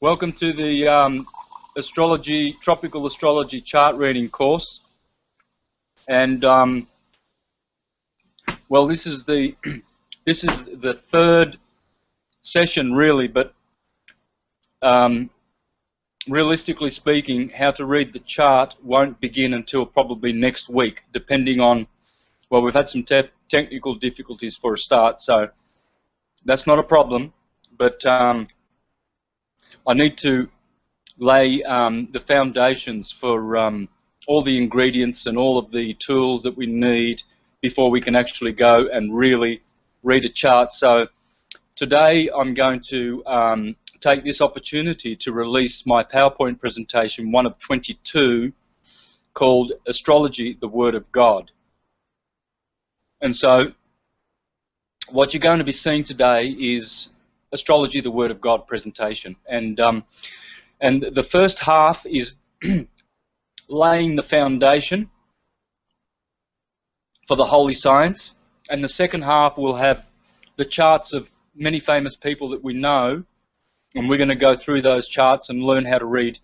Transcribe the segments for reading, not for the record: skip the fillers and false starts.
Welcome to the astrology, tropical astrology chart reading course. And well, this is the third session, really. But realistically speaking, how to read the chart won't begin until probably next week, depending on. Well, we've had some technical difficulties for a start, so that's not a problem. But I need to lay the foundations for all the ingredients and all of the tools that we need before we can actually go and really read a chart. So today I'm going to take this opportunity to release my PowerPoint presentation, one of 22, called Astrology, the Word of God. And so what you're going to be seeing today is Astrology, the Word of God presentation. And the first half is laying the foundation for the holy science, and the second half will have the charts of many famous people that we know, and we're going to go through those charts and learn how to read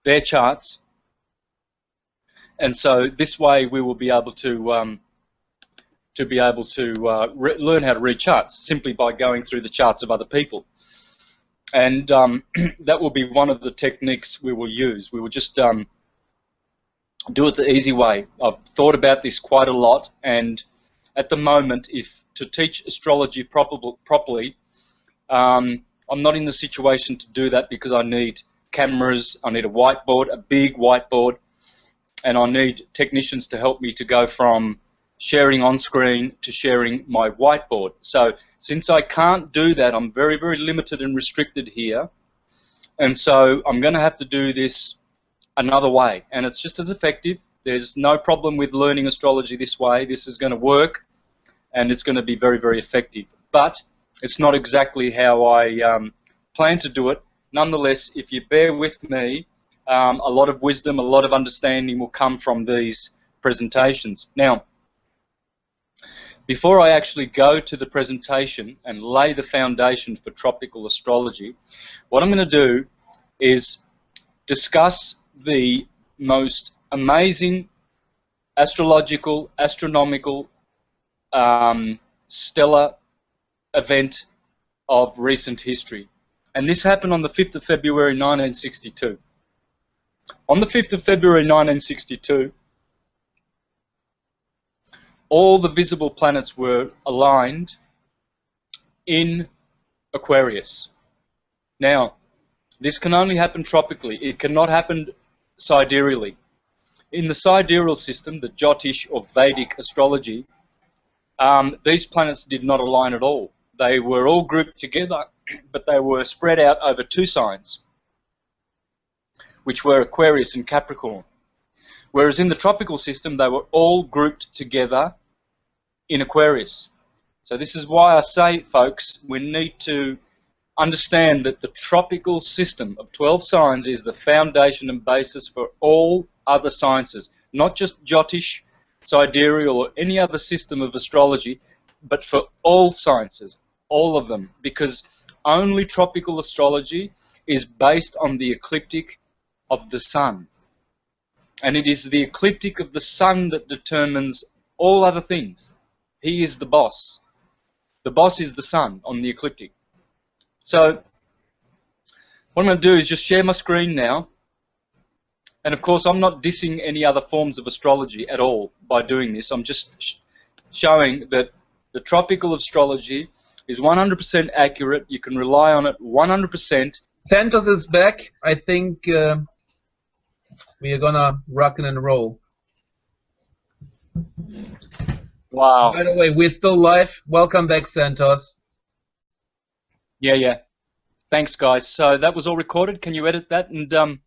their charts. And so this way we will be able to learn how to read charts simply by going through the charts of other people. And that will be one of the techniques we will use. We will just do it the easy way. I've thought about this quite a lot, and at the moment, if to teach astrology properly, I'm not in the situation to do that because I need cameras, I need a whiteboard, a big whiteboard, and I need technicians to help me to go from sharing on screen to sharing my whiteboard. So since I can't do that, I'm very, very limited and restricted here, and so I'm going to have to do this another way, and it's just as effective. There's no problem with learning astrology this way. This is going to work, and it's going to be very, very effective, but it's not exactly how I plan to do it. Nonetheless, if you bear with me, a lot of wisdom, a lot of understanding will come from these presentations. Now, before I actually go to the presentation and lay the foundation for tropical astrology, what I'm going to do is discuss the most amazing astrological, astronomical, stellar event of recent history. And this happened on the 5th of February 1962. On the 5th of February 1962, all the visible planets were aligned in Aquarius. Now, this can only happen tropically. It cannot happen sidereally. In the sidereal system, the Jyotish or Vedic astrology, these planets did not align at all. They were all grouped together, but they were spread out over two signs, which were Aquarius and Capricorn. Whereas in the tropical system, they were all grouped together in Aquarius. So this is why I say, folks, we need to understand that the tropical system of 12 signs is the foundation and basis for all other sciences, not just Jyotish, sidereal, or any other system of astrology, but for all sciences, all of them, because only tropical astrology is based on the ecliptic of the sun. And it is the ecliptic of the sun that determines all other things. He is the boss. The boss is the sun on the ecliptic. So what I'm going to do is just share my screen now. And of course, I'm not dissing any other forms of astrology at all by doing this. I'm just showing that the tropical astrology is 100% accurate. You can rely on it 100%. Santos is back. I think we are gonna rock and roll. Wow. By the way, we're still live. Welcome back, Santos. Yeah. Thanks, guys. So that was all recorded. Can you edit that? And I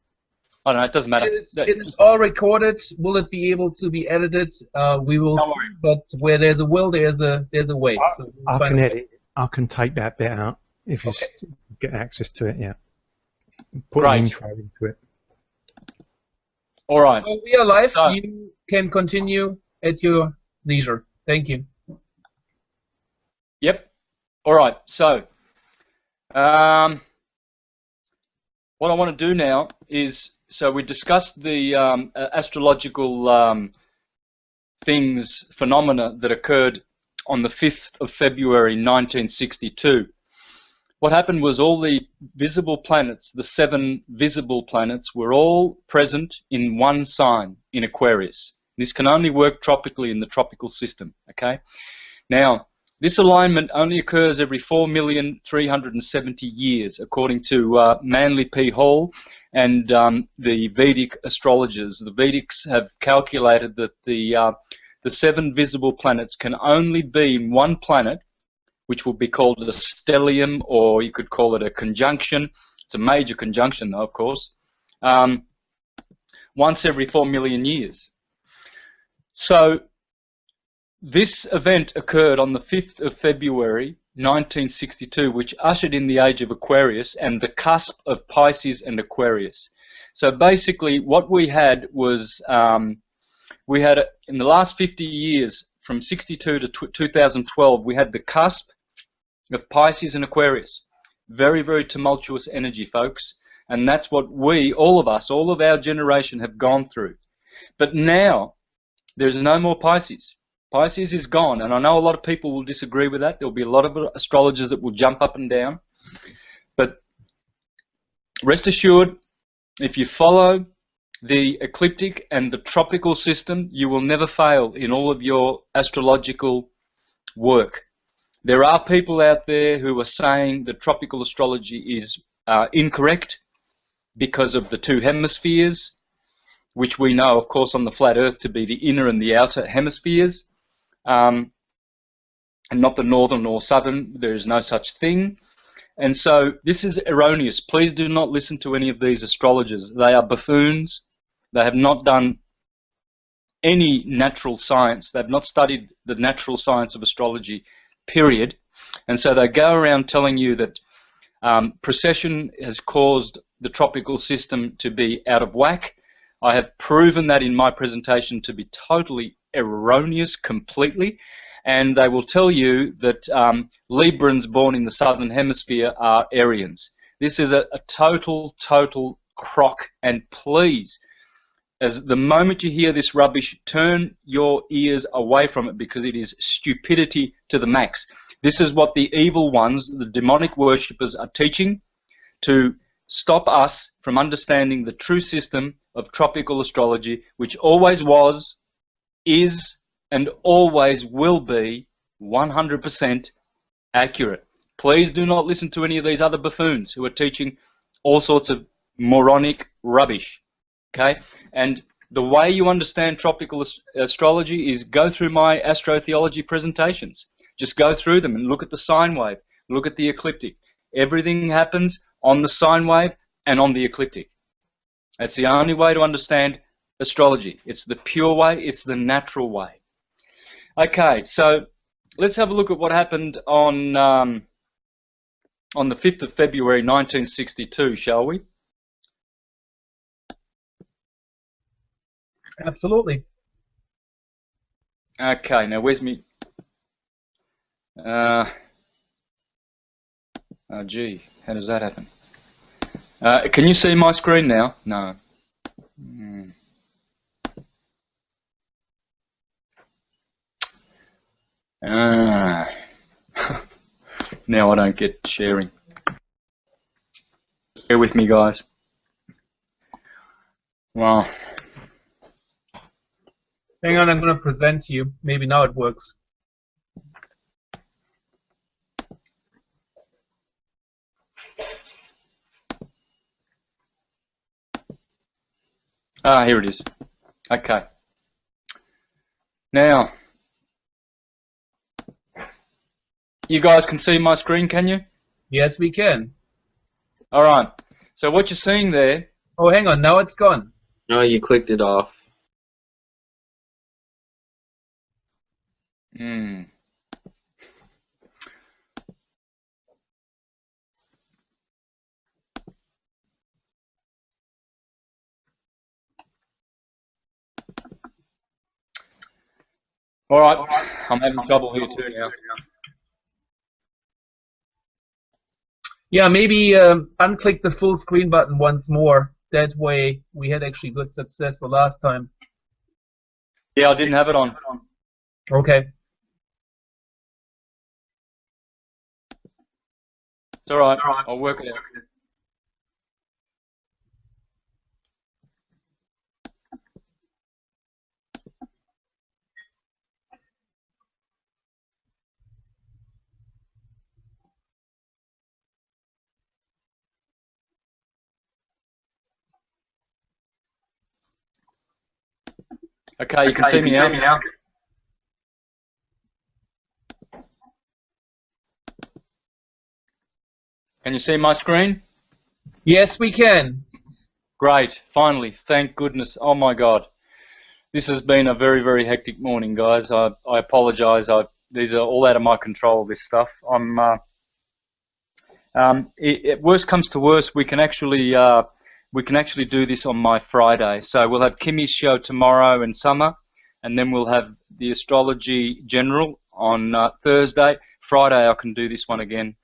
don't know. It doesn't matter. It is all recorded. Will it be able to be edited? We will see. But where there's a will, there's a way. So I can edit. I can take that bit out if you get access to it. Yeah. Put an intro into it. All right. So we are live. So, you can continue at your leisure. Thank you. Yep. All right. So what I want to do now is, so we discussed the astrological phenomena that occurred on the 5th of February 1962. What happened was all the visible planets, the 7 visible planets, were all present in one sign in Aquarius. This can only work tropically in the tropical system, okay? Now, this alignment only occurs every 4,370,000 years, according to Manly P. Hall and the Vedic astrologers. The Vedics have calculated that the 7 visible planets can only be one planet, which will be called a stellium, or you could call it a conjunction. It's a major conjunction, though, of course, once every 4 million years. So this event occurred on the 5th of February 1962, which ushered in the age of Aquarius and the cusp of Pisces and Aquarius. So basically what we had was, we had, in the last 50 years, from 62 to 2012, we had the cusp of Pisces and Aquarius. Very, very tumultuous energy, folks. And that's what we, all of us, all of our generation have gone through. But now, there's no more Pisces. Pisces is gone, and I know a lot of people will disagree with that. There'll be a lot of astrologers that will jump up and down. But rest assured, if you follow the ecliptic and the tropical system, you will never fail in all of your astrological work. There are people out there who are saying that tropical astrology is incorrect because of the 2 hemispheres, which we know, of course, on the flat Earth to be the inner and the outer hemispheres, and not the northern or southern. There is no such thing. And so this is erroneous. Please do not listen to any of these astrologers. They are buffoons. They have not done any natural science. They've not studied the natural science of astrology, period. And so they go around telling you that precession has caused the tropical system to be out of whack. I have proven that in my presentation to be totally erroneous completely. And they will tell you that Librans born in the southern hemisphere are Aryans. This is a total crock. And please, as the moment you hear this rubbish, turn your ears away from it, because it is stupidity to the max. This is what the evil ones, the demonic worshippers, are teaching to stop us from understanding the true system of tropical astrology, which always was, is, and always will be 100% accurate. Please do not listen to any of these other buffoons who are teaching all sorts of moronic rubbish. Okay? And the way you understand tropical astrology is go through my astrotheology presentations. Just go through them and look at the sine wave, look at the ecliptic. Everything happens on the sine wave and on the ecliptic. That's the only way to understand astrology. It's the pure way, it's the natural way. Okay, so let's have a look at what happened on the 5th of February 1962, shall we? Absolutely. Okay, now where's me? Oh gee, how does that happen? Can you see my screen now? No. Now I don't get sharing. Bear with me, guys. Well, hang on, I'm going to present to you. Maybe now it works. here it is. Okay. Now, you guys can see my screen, can you? Yes, we can. All right. So what you're seeing there... Oh, hang on. Now it's gone. Oh, you clicked it off. All right. I'm having trouble here too now. Yeah, maybe unclick the full screen button once more. That way we had actually good success the last time. Yeah, I didn't have it on. Okay. It's all right. I'll work it out. Okay, you can see me now. Can you see my screen? Yes, we can. Great, finally, thank goodness. Oh my God. This has been a very, very hectic morning, guys. I apologize. These are all out of my control, this stuff. Worst comes to worst, we can actually do this on my Friday. So we'll have Kimmy's show tomorrow and Summer, and then we'll have the Astrology General on Thursday. Friday I can do this one again.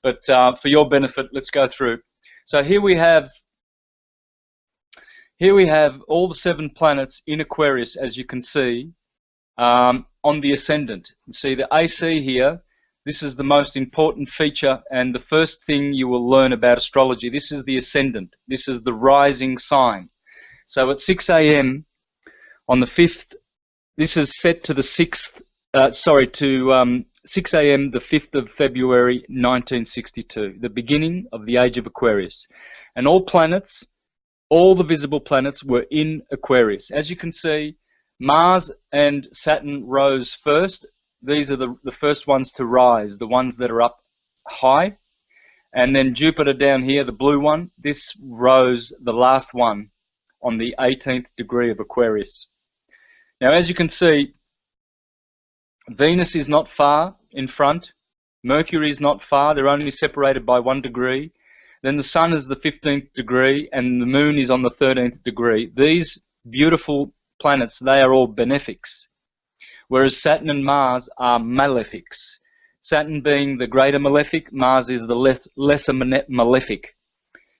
But for your benefit, let's go through. So here we have all the 7 planets in Aquarius, as you can see, on the ascendant. You see the AC here. This is the most important feature and the first thing you will learn about astrology. This is the ascendant. This is the rising sign. So at 6 a.m. on the 5th, this is set to the 6th, 6 a.m. the 5th of February 1962, the beginning of the age of Aquarius. And all planets, all the visible planets were in Aquarius. As you can see, Mars and Saturn rose first. These are the first ones to rise, the ones that are up high. And then Jupiter down here, the blue one, this rose the last one on the 18th degree of Aquarius. Now, as you can see, Venus is not far in front. Mercury is not far. They're only separated by 1 degree. Then the Sun is the 15th degree, and the Moon is on the 13th degree. These beautiful planets, they are all benefics, whereas Saturn and Mars are malefics. Saturn being the greater malefic, Mars is the lesser malefic.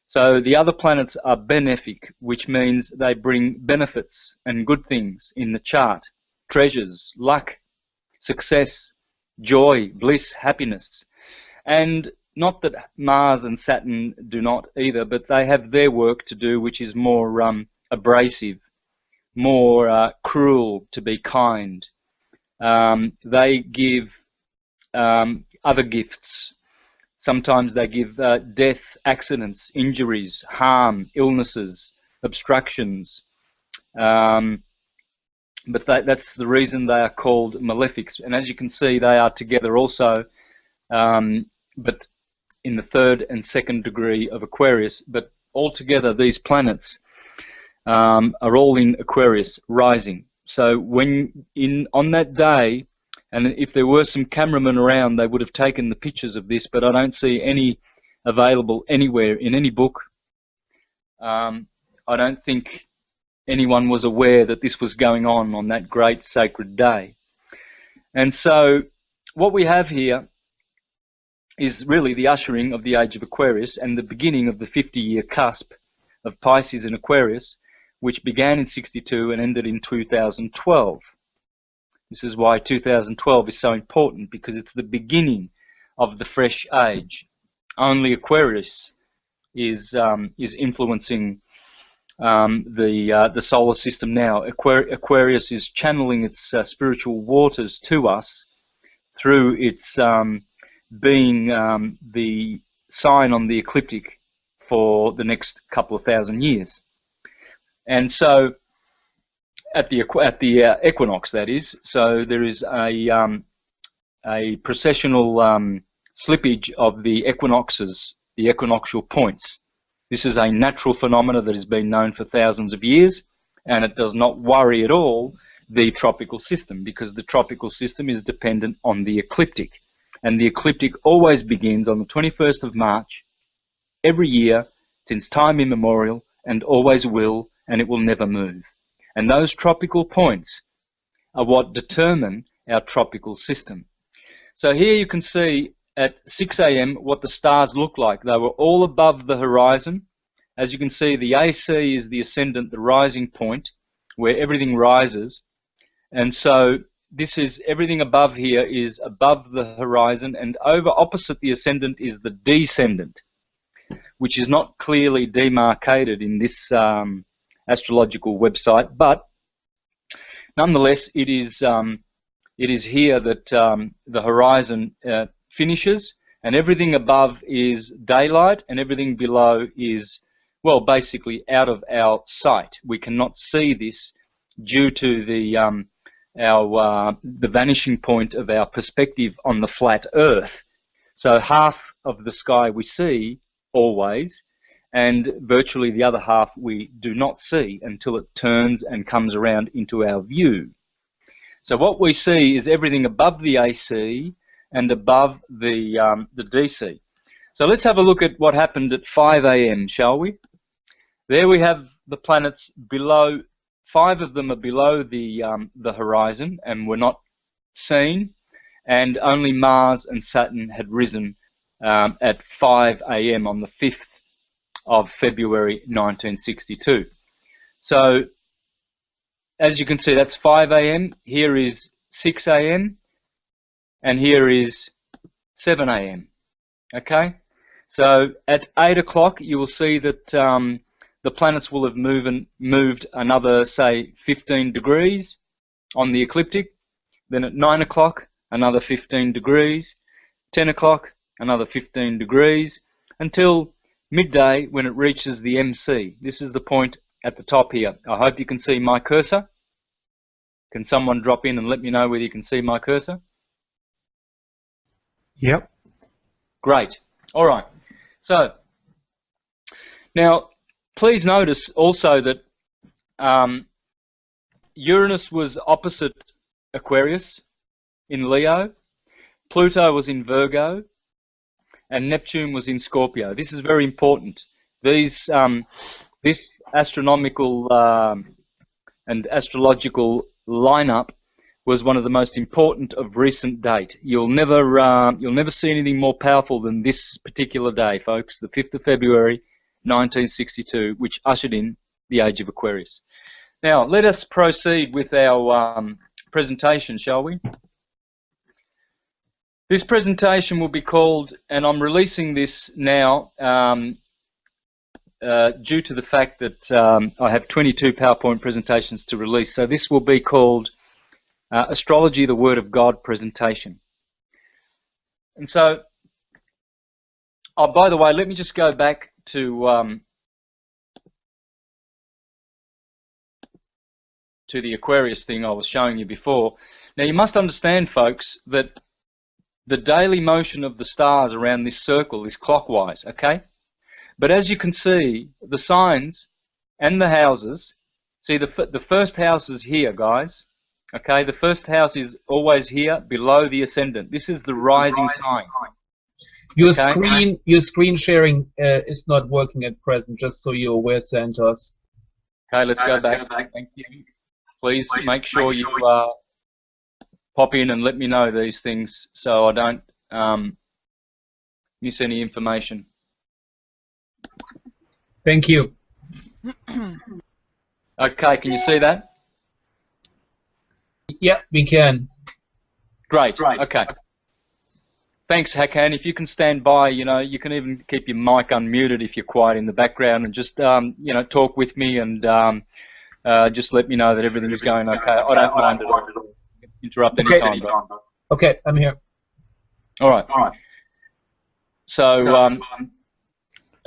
So the other planets are benefic, which means they bring benefits and good things in the chart. Treasures, luck, success, joy, bliss, happiness. And not that Mars and Saturn do not either, but they have their work to do, which is more abrasive, more cruel to be kind. They give other gifts. Sometimes they give death, accidents, injuries, harm, illnesses, obstructions. But that's the reason they are called malefics. And as you can see, they are together also, but in the 3rd and 2nd degree of Aquarius. But altogether, these planets are all in Aquarius, rising. So on that day, and if there were some cameramen around, they would have taken the pictures of this, but I don't see any available anywhere in any book. I don't think anyone was aware that this was going on that great sacred day. And so what we have here is really the ushering of the age of Aquarius and the beginning of the 50-year cusp of Pisces and Aquarius, which began in 62 and ended in 2012. This is why 2012 is so important, because it's the beginning of the fresh age. Only Aquarius is influencing the solar system now. Aquarius is channeling its spiritual waters to us through its being the sign on the ecliptic for the next couple of thousand years. And so at the equinox, that is, so there is a precessional slippage of the equinoxes, the equinoctial points. This is a natural phenomenon that has been known for thousands of years, and it does not worry at all the tropical system, because the tropical system is dependent on the ecliptic. And the ecliptic always begins on the 21st of March every year since time immemorial, and always will, and it will never move. And those tropical points are what determine our tropical system. So here you can see at 6 a.m. what the stars look like. They were all above the horizon. As you can see, the AC is the ascendant, the rising point, where everything rises. And so this is, everything above here is above the horizon, and over opposite the ascendant is the descendant, which is not clearly demarcated in this astrological website, but nonetheless it is here that the horizon finishes, and everything above is daylight, and everything below is, well, basically out of our sight. We cannot see this due to the vanishing point of our perspective on the flat Earth. So half of the sky we see always, and virtually the other half we do not see until it turns and comes around into our view. So what we see is everything above the AC and above the DC. So let's have a look at what happened at 5 a.m., shall we? There we have the planets below. 5 of them are below the horizon and were not seen, and only Mars and Saturn had risen at 5 a.m. on the 5th of February 1962. So as you can see, that's 5 a.m. Here is 6 a.m. and here is 7 a.m. Okay, so at 8 o'clock you will see that the planets will have moved another, say, 15 degrees on the ecliptic. Then at 9 o'clock, another 15 degrees. 10 o'clock, another 15 degrees, until midday when it reaches the MC. This is the point at the top here. I hope you can see my cursor. Can someone drop in and let me know whether you can see my cursor? Yep. Great. All right. So now, please notice also that Uranus was opposite Aquarius in Leo, Pluto was in Virgo, and Neptune was in Scorpio. This is very important. These, this astronomical and astrological lineup was one of the most important of recent date. You'll never see anything more powerful than this particular day, folks, the 5th of February, 1962, which ushered in the age of Aquarius. Now, let us proceed with our presentation, shall we? This presentation will be called, and I'm releasing this now due to the fact that I have 22 PowerPoint presentations to release. So this will be called Astrology, the Word of God presentation. And so, oh, by the way, let me just go back to the Aquarius thing I was showing you before. Now you must understand, folks, that the daily motion of the stars around this circle is clockwise, okay? But as you can see, the signs and the houses, see the first house is here, guys, okay? The first house is always here below the ascendant. This is the rising sign. Your okay? screen sharing is not working at present, just so you're aware, Santos. Okay, let's go back. Thank you. Please make sure you pop in and let me know these things so I don't miss any information. Thank you. Okay, can you see that? Yeah, we can. Great. Okay. Thanks, Hakan. If you can stand by, you know, you can even keep your mic unmuted if you're quiet in the background, and just you know, talk with me and just let me know that everything is going okay. I don't mind at all. Interrupt any time. Okay, I'm here. All right. So,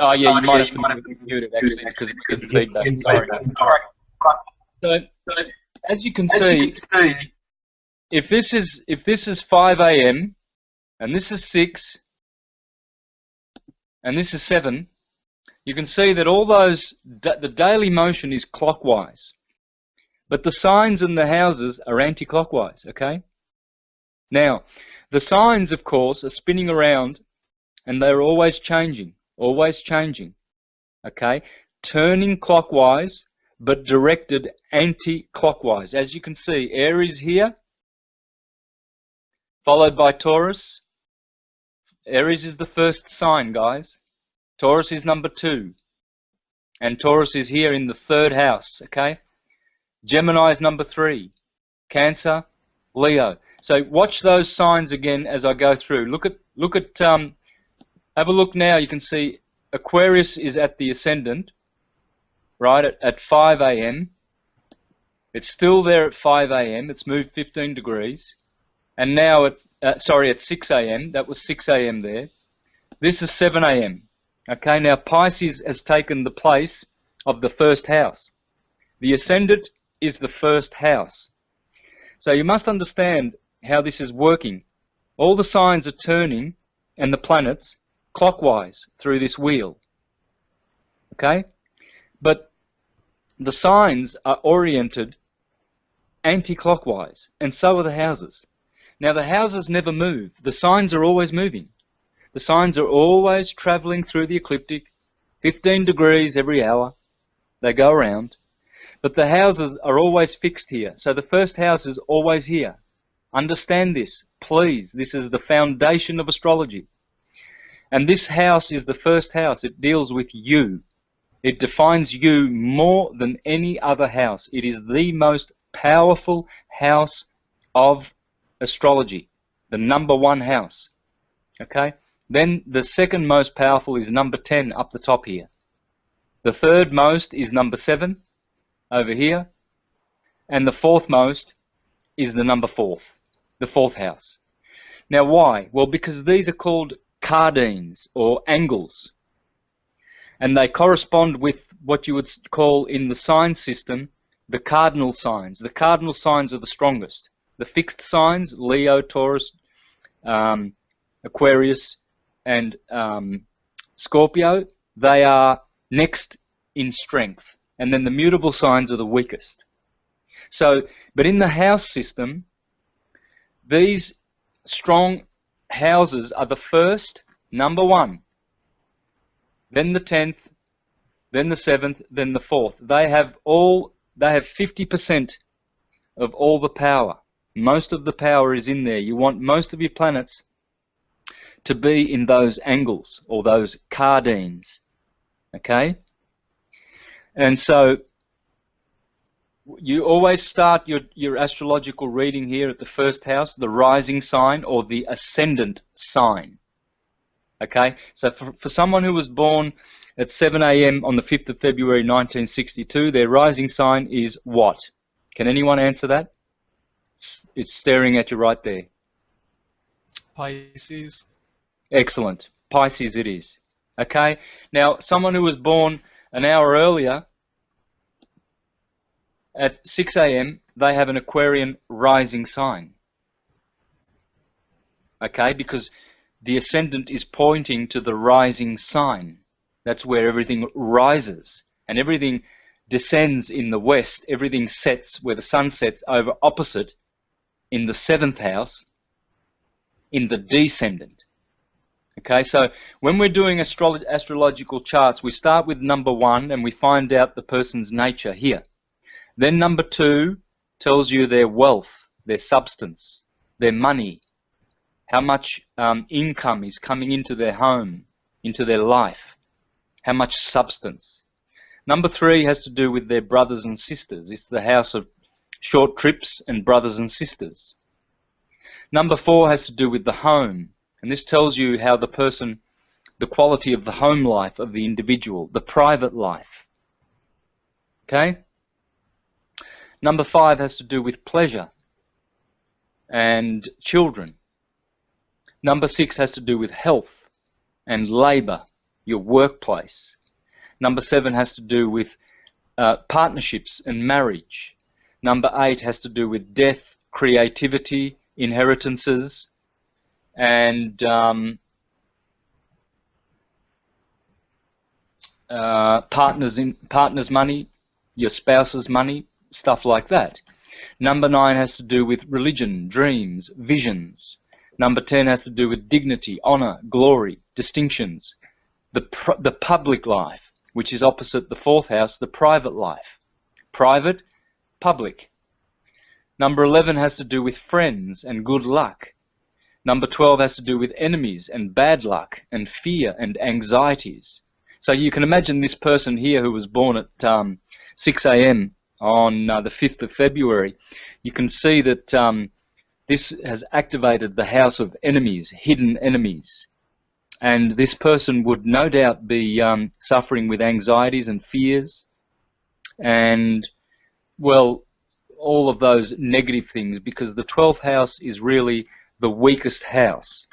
oh yeah, you might have to mute it actually because it's good feedback. Sorry. So, as you can see, if this is 5 a.m. and this is 6 and this is 7, you can see that all those the daily motion is clockwise, but the signs and the houses are anti-clockwise. Okay. Now, the signs, of course, are spinning around, and they're always changing. Okay, turning clockwise, but directed anti-clockwise. As you can see, Aries here, followed by Taurus, Aries is the first sign, guys. Taurus is number 2. And Taurus is here in the 3rd house, okay? Gemini is number 3. Cancer, Leo. So watch those signs again as I go through. Look at have a look now. You can see Aquarius is at the ascendant, right, at 5 a.m. It's still there at 5 a.m. It's moved 15 degrees. And now it's, sorry, at 6 a.m. That was 6 a.m. there. This is 7 a.m. Okay, now Pisces has taken the place of the 1st house. The ascendant is the 1st house. So you must understand how this is working. All the signs are turning, and the planets, clockwise through this wheel. Okay? But the signs are oriented anti-clockwise, and so are the houses. Now the houses never move. The signs are always moving. The signs are always traveling through the ecliptic, 15 degrees every hour. They go around. But the houses are always fixed here. So the 1st house is always here. Understand this, please. This is the foundation of astrology. And this house is the 1st house. It deals with you. It defines you more than any other house. It is the most powerful house of astrology. The number 1 house. Okay? Then the 2nd most powerful is number 10 up the top here. The 3rd most is number 7 over here. And the 4th most is the number 4th, the 4th house. Now why? Well, because these are called cardines or angles. And they correspond with what you would call in the sign system the cardinal signs. The cardinal signs are the strongest. The fixed signs, Leo, Taurus, Aquarius, and Scorpio, they are next in strength. And then the mutable signs are the weakest. So, but in the house system, these strong houses are the 1st, number 1, then the 10th, then the 7th, then the 4th. They have 50% of all the power. Most of the power is in there. You want most of your planets to be in those angles or those cardines. Okay? And so you always start your astrological reading here at the 1st house, the rising sign or the ascendant sign. Okay? So for someone who was born at 7 a.m. on the 5th of February 1962, their rising sign is what? Can anyone answer that? It's staring at you right there. Pisces. Excellent. Pisces it is. Okay? Now, someone who was born an hour earlier at 6 a.m., they have an Aquarian rising sign. Okay? Because the ascendant is pointing to the rising sign. That's where everything rises. And everything descends in the west. Everything sets where the sun sets over opposite in the 7th house in the descendant. Okay, so when we're doing astrological charts, we start with number 1 and we find out the person's nature here. Then number 2 tells you their wealth, their substance, their money, how much income is coming into their home, into their life, how much substance. Number 3 has to do with their brothers and sisters. It's the house of short trips and brothers and sisters. Number 4 has to do with the home. And this tells you how the person, the quality of the home life of the individual, the private life. Okay? Number 5 has to do with pleasure and children. Number 6 has to do with health and labor, your workplace. Number 7 has to do with partnerships and marriage. Number 8 has to do with death, creativity, inheritances, and partner's money, your spouse's money, stuff like that. Number 9 has to do with religion, dreams, visions. Number 10 has to do with dignity, honor, glory, distinctions. The public life, which is opposite the 4th house, the private life. Private, public. Number 11 has to do with friends and good luck. Number 12 has to do with enemies and bad luck and fear and anxieties. So you can imagine this person here who was born at 6 a.m. on the 5th of February. You can see that this has activated the house of enemies, hidden enemies. And this person would no doubt be suffering with anxieties and fears and, well, all of those negative things, because the 12th house is really the weakest house.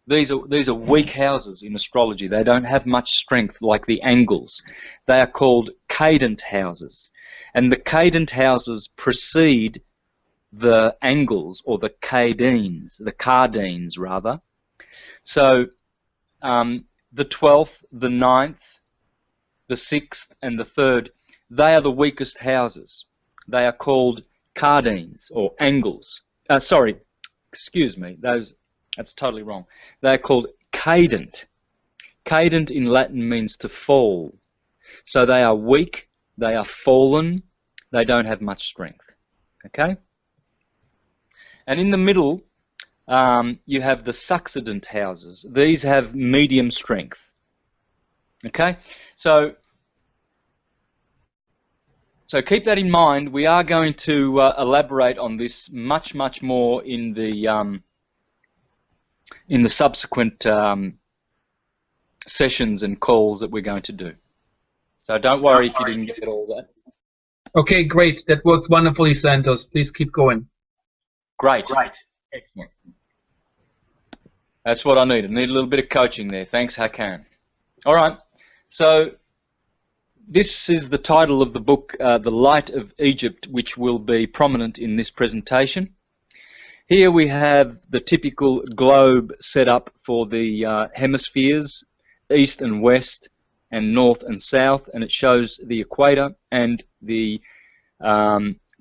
These are weak houses in astrology. They don't have much strength like the angles. They are called cadent houses. And the cadent houses precede the angles, or the cardines rather. So the 12th, the 9th, the 6th and the 3rd, they are the weakest houses. They are called cardines or angles. Sorry, excuse me, that's totally wrong. They're called cadent. Cadent in Latin means to fall. So they are weak, they are fallen, they don't have much strength. Okay? And in the middle, you have the succedent houses. These have medium strength. Okay? So keep that in mind. We are going to elaborate on this much more in the subsequent sessions and calls that we're going to do. So don't worry if you didn't get all that. Okay, great. That works wonderfully, Santos. Please keep going. Great. Excellent. That's what I need. I need a little bit of coaching there. Thanks, Hakan. All right. So this is the title of the book, The Light of Egypt, which will be prominent in this presentation. Here we have the typical globe set up for the hemispheres, east and west, and north and south, and it shows the equator and the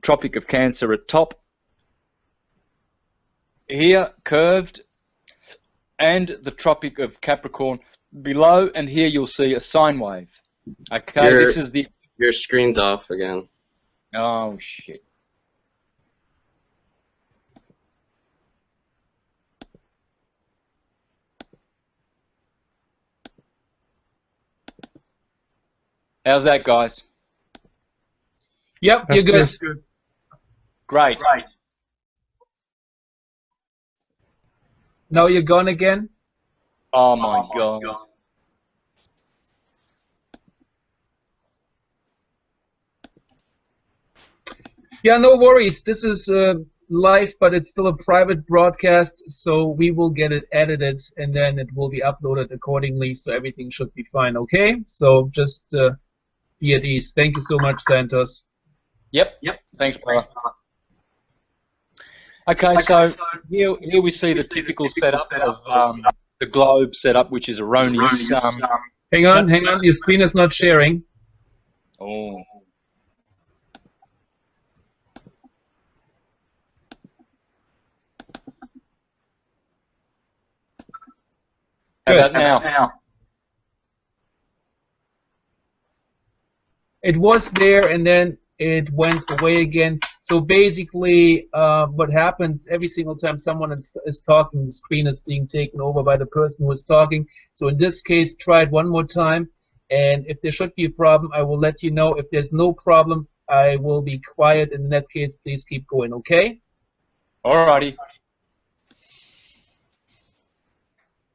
Tropic of Cancer at top. Here, curved, and the Tropic of Capricorn below, and here you'll see a sine wave. Okay, this is the... Your screen's off again. Oh, shit. How's that, guys? Yep, That's you're good. good. Great. Now you're gone again? Oh, my God. Yeah, no worries. This is live, but it's still a private broadcast, so we will get it edited, and then it will be uploaded accordingly, so everything should be fine, okay? So just be at ease. Thank you so much, Santos. Yep. Thanks, brother. Okay, so here we see the typical setup of the globe setup, which is erroneous. Hang on. Your screen is not sharing. Oh. How about now? It was there, and then it went away again. So basically, what happens every single time someone is talking, the screen is being taken over by the person who is talking. So in this case, try it one more time, and if there should be a problem, I will let you know. If there's no problem, I will be quiet. In that case, please keep going, okay? Alrighty.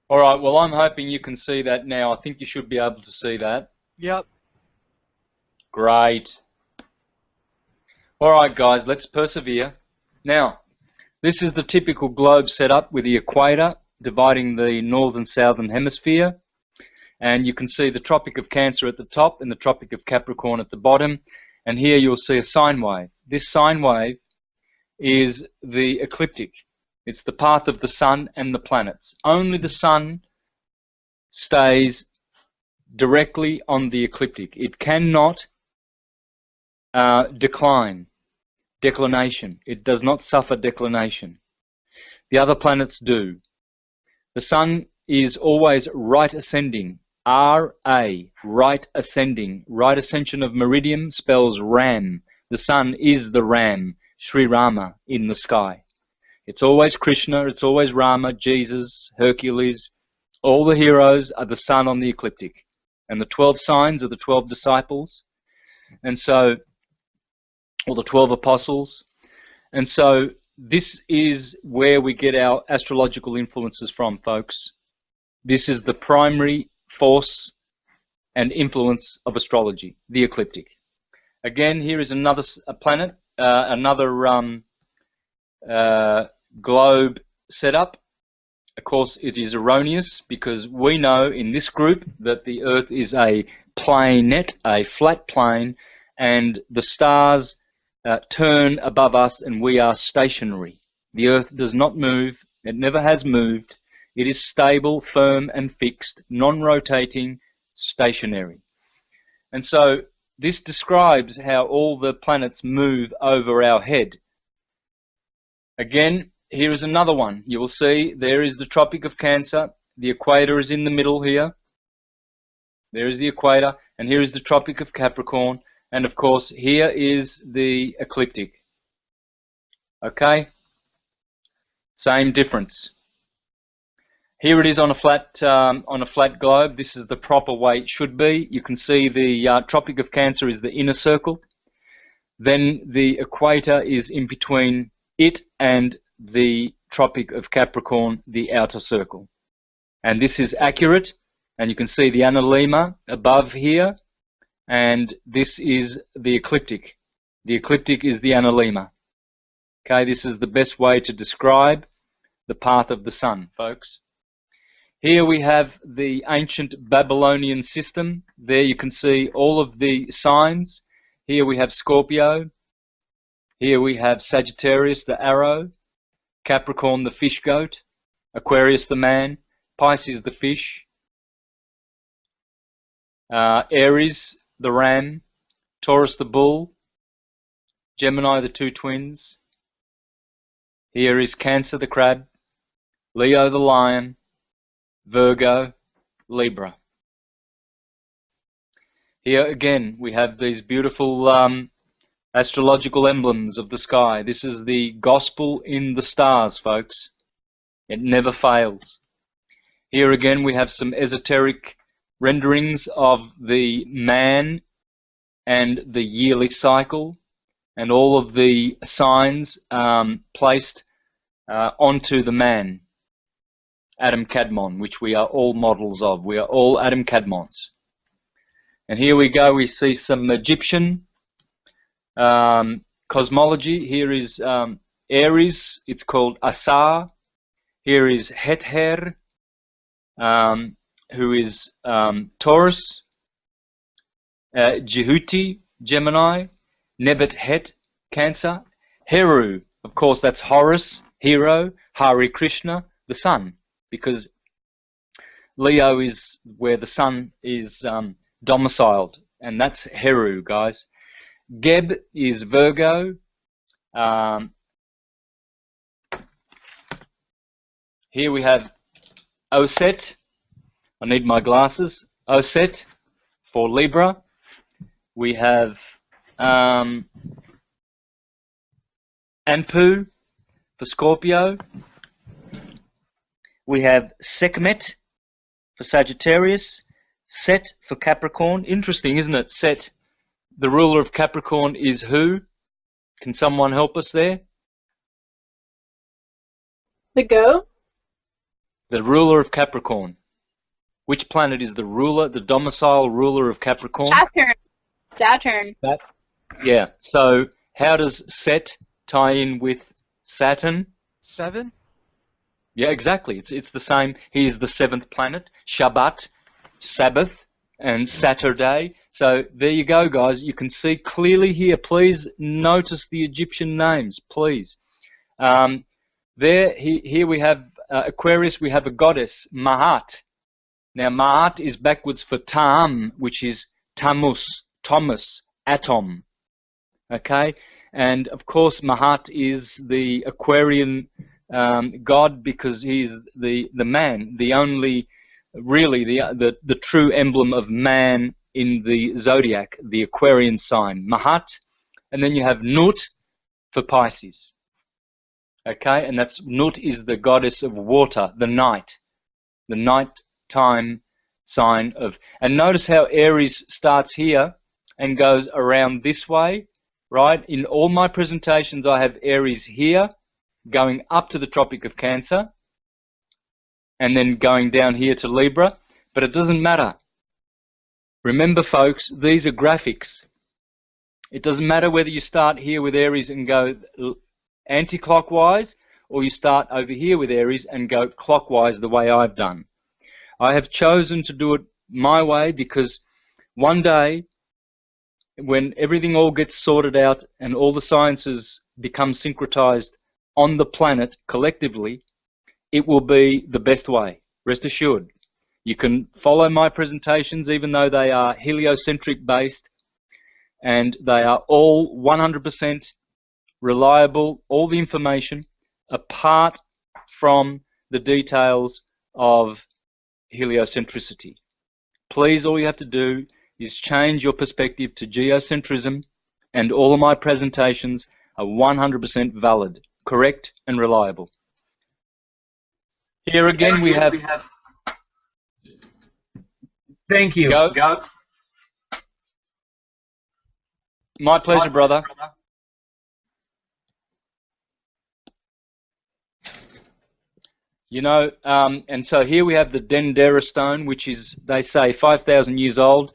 Alright, well, I'm hoping you can see that now. I think you should be able to see that. Yep. Great. Alright, guys, let's persevere. Now, this is the typical globe setup with the equator dividing the northern southern hemisphere. And you can see the Tropic of Cancer at the top and the Tropic of Capricorn at the bottom. And here you'll see a sine wave. This sine wave is the ecliptic. It's the path of the sun and the planets. Only the sun stays directly on the ecliptic. It cannot declination. It does not suffer declination. The other planets do. The sun is always right ascending. R-A, right ascending. Right ascension of meridian spells Ram. The sun is the Ram, Sri Rama, in the sky. It's always Krishna, it's always Rama, Jesus, Hercules. All the heroes are the sun on the ecliptic. And the 12 signs are the 12 disciples. And so, or the 12 apostles. And so this is where we get our astrological influences from, folks. This is the primary force and influence of astrology, the ecliptic. Again, here is another planet, another globe setup. Of course, it is erroneous because we know in this group that the Earth is a planet, a flat plane, and the stars turn above us and we are stationary. The Earth does not move. It never has moved. It is stable, firm, and fixed, non-rotating, stationary. And so this describes how all the planets move over our head. Again, here is another one. You will see there is the Tropic of Cancer. The equator is in the middle here. There is the equator, and here is the Tropic of Capricorn. And of course, here is the ecliptic. Okay? Same difference. Here it is on a flat globe. This is the proper way it should be. You can see the Tropic of Cancer is the inner circle. Then the equator is in between it and the Tropic of Capricorn, the outer circle. And this is accurate. And you can see the analemma above here. And this is the ecliptic. The ecliptic is the analemma. Okay, this is the best way to describe the path of the sun, folks. Here we have the ancient Babylonian system. There you can see all of the signs. Here we have Scorpio. Here we have Sagittarius, the arrow. Capricorn, the fish goat. Aquarius, the man. Pisces, the fish. Aries, the ram. Taurus, the bull. Gemini, the two twins. Here is Cancer, the crab. Leo, the lion. Virgo, Libra. Here again we have these beautiful astrological emblems of the sky. This is the gospel in the stars, folks. It never fails. Here again we have some esoteric renderings of the man and the yearly cycle and all of the signs placed onto the man. Adam Kadmon, which we are all models of. We are all Adam Kadmons. And here we go, we see some Egyptian cosmology. Here is Aries, it's called Asar. Here is Hether, who is Taurus. Jehuti, Gemini. Nebet Het, Cancer. Heru, of course, that's Horus, hero. Hari Krishna, the sun. Because Leo is where the sun is domiciled, and that's Heru, guys. Geb is Virgo. Here we have Oset. I need my glasses. Oset for Libra. We have Anpu for Scorpio. We have Sekhmet for Sagittarius, Set for Capricorn. Interesting, isn't it? Set. The ruler of Capricorn is who? Can someone help us there? The goat? The ruler of Capricorn. Which planet is the ruler, the domicile ruler of Capricorn? Saturn. Saturn. Yeah. So how does Set tie in with Saturn? 7? Yeah, exactly. It's the same. He is the 7th planet. Shabbat, Sabbath, and Saturday. So there you go, guys. You can see clearly here. Please notice the Egyptian names, please. Here we have Aquarius. We have a goddess, Maat. Now, Maat is backwards for Tam, which is Tammuz, Thomas, atom. Okay? And, of course, Maat is the Aquarian God, because he's the man, the only, really, the true emblem of man in the zodiac, the Aquarian sign, Mahat. And then you have Nut for Pisces. Okay, and that's Nut is the goddess of water, the nighttime sign of. And notice how Aries starts here and goes around this way, right? In all my presentations, I have Aries here, going up to the Tropic of Cancer, and then going down here to Libra, but it doesn't matter. Remember, folks, these are graphics. It doesn't matter whether you start here with Aries and go anti-clockwise, or you start over here with Aries and go clockwise the way I've done. I have chosen to do it my way because one day, when everything all gets sorted out and all the sciences become syncretized on the planet collectively, it will be the best way, rest assured. You can follow my presentations even though they are heliocentric based, and they are all 100% reliable, all the information, apart from the details of heliocentricity. Please, all you have to do is change your perspective to geocentrism, and all of my presentations are 100% valid, correct, and reliable. Here again we have... Thank you. Go. My pleasure, brother. You know, and so here we have the Dendara stone, which is, they say, 5,000 years old.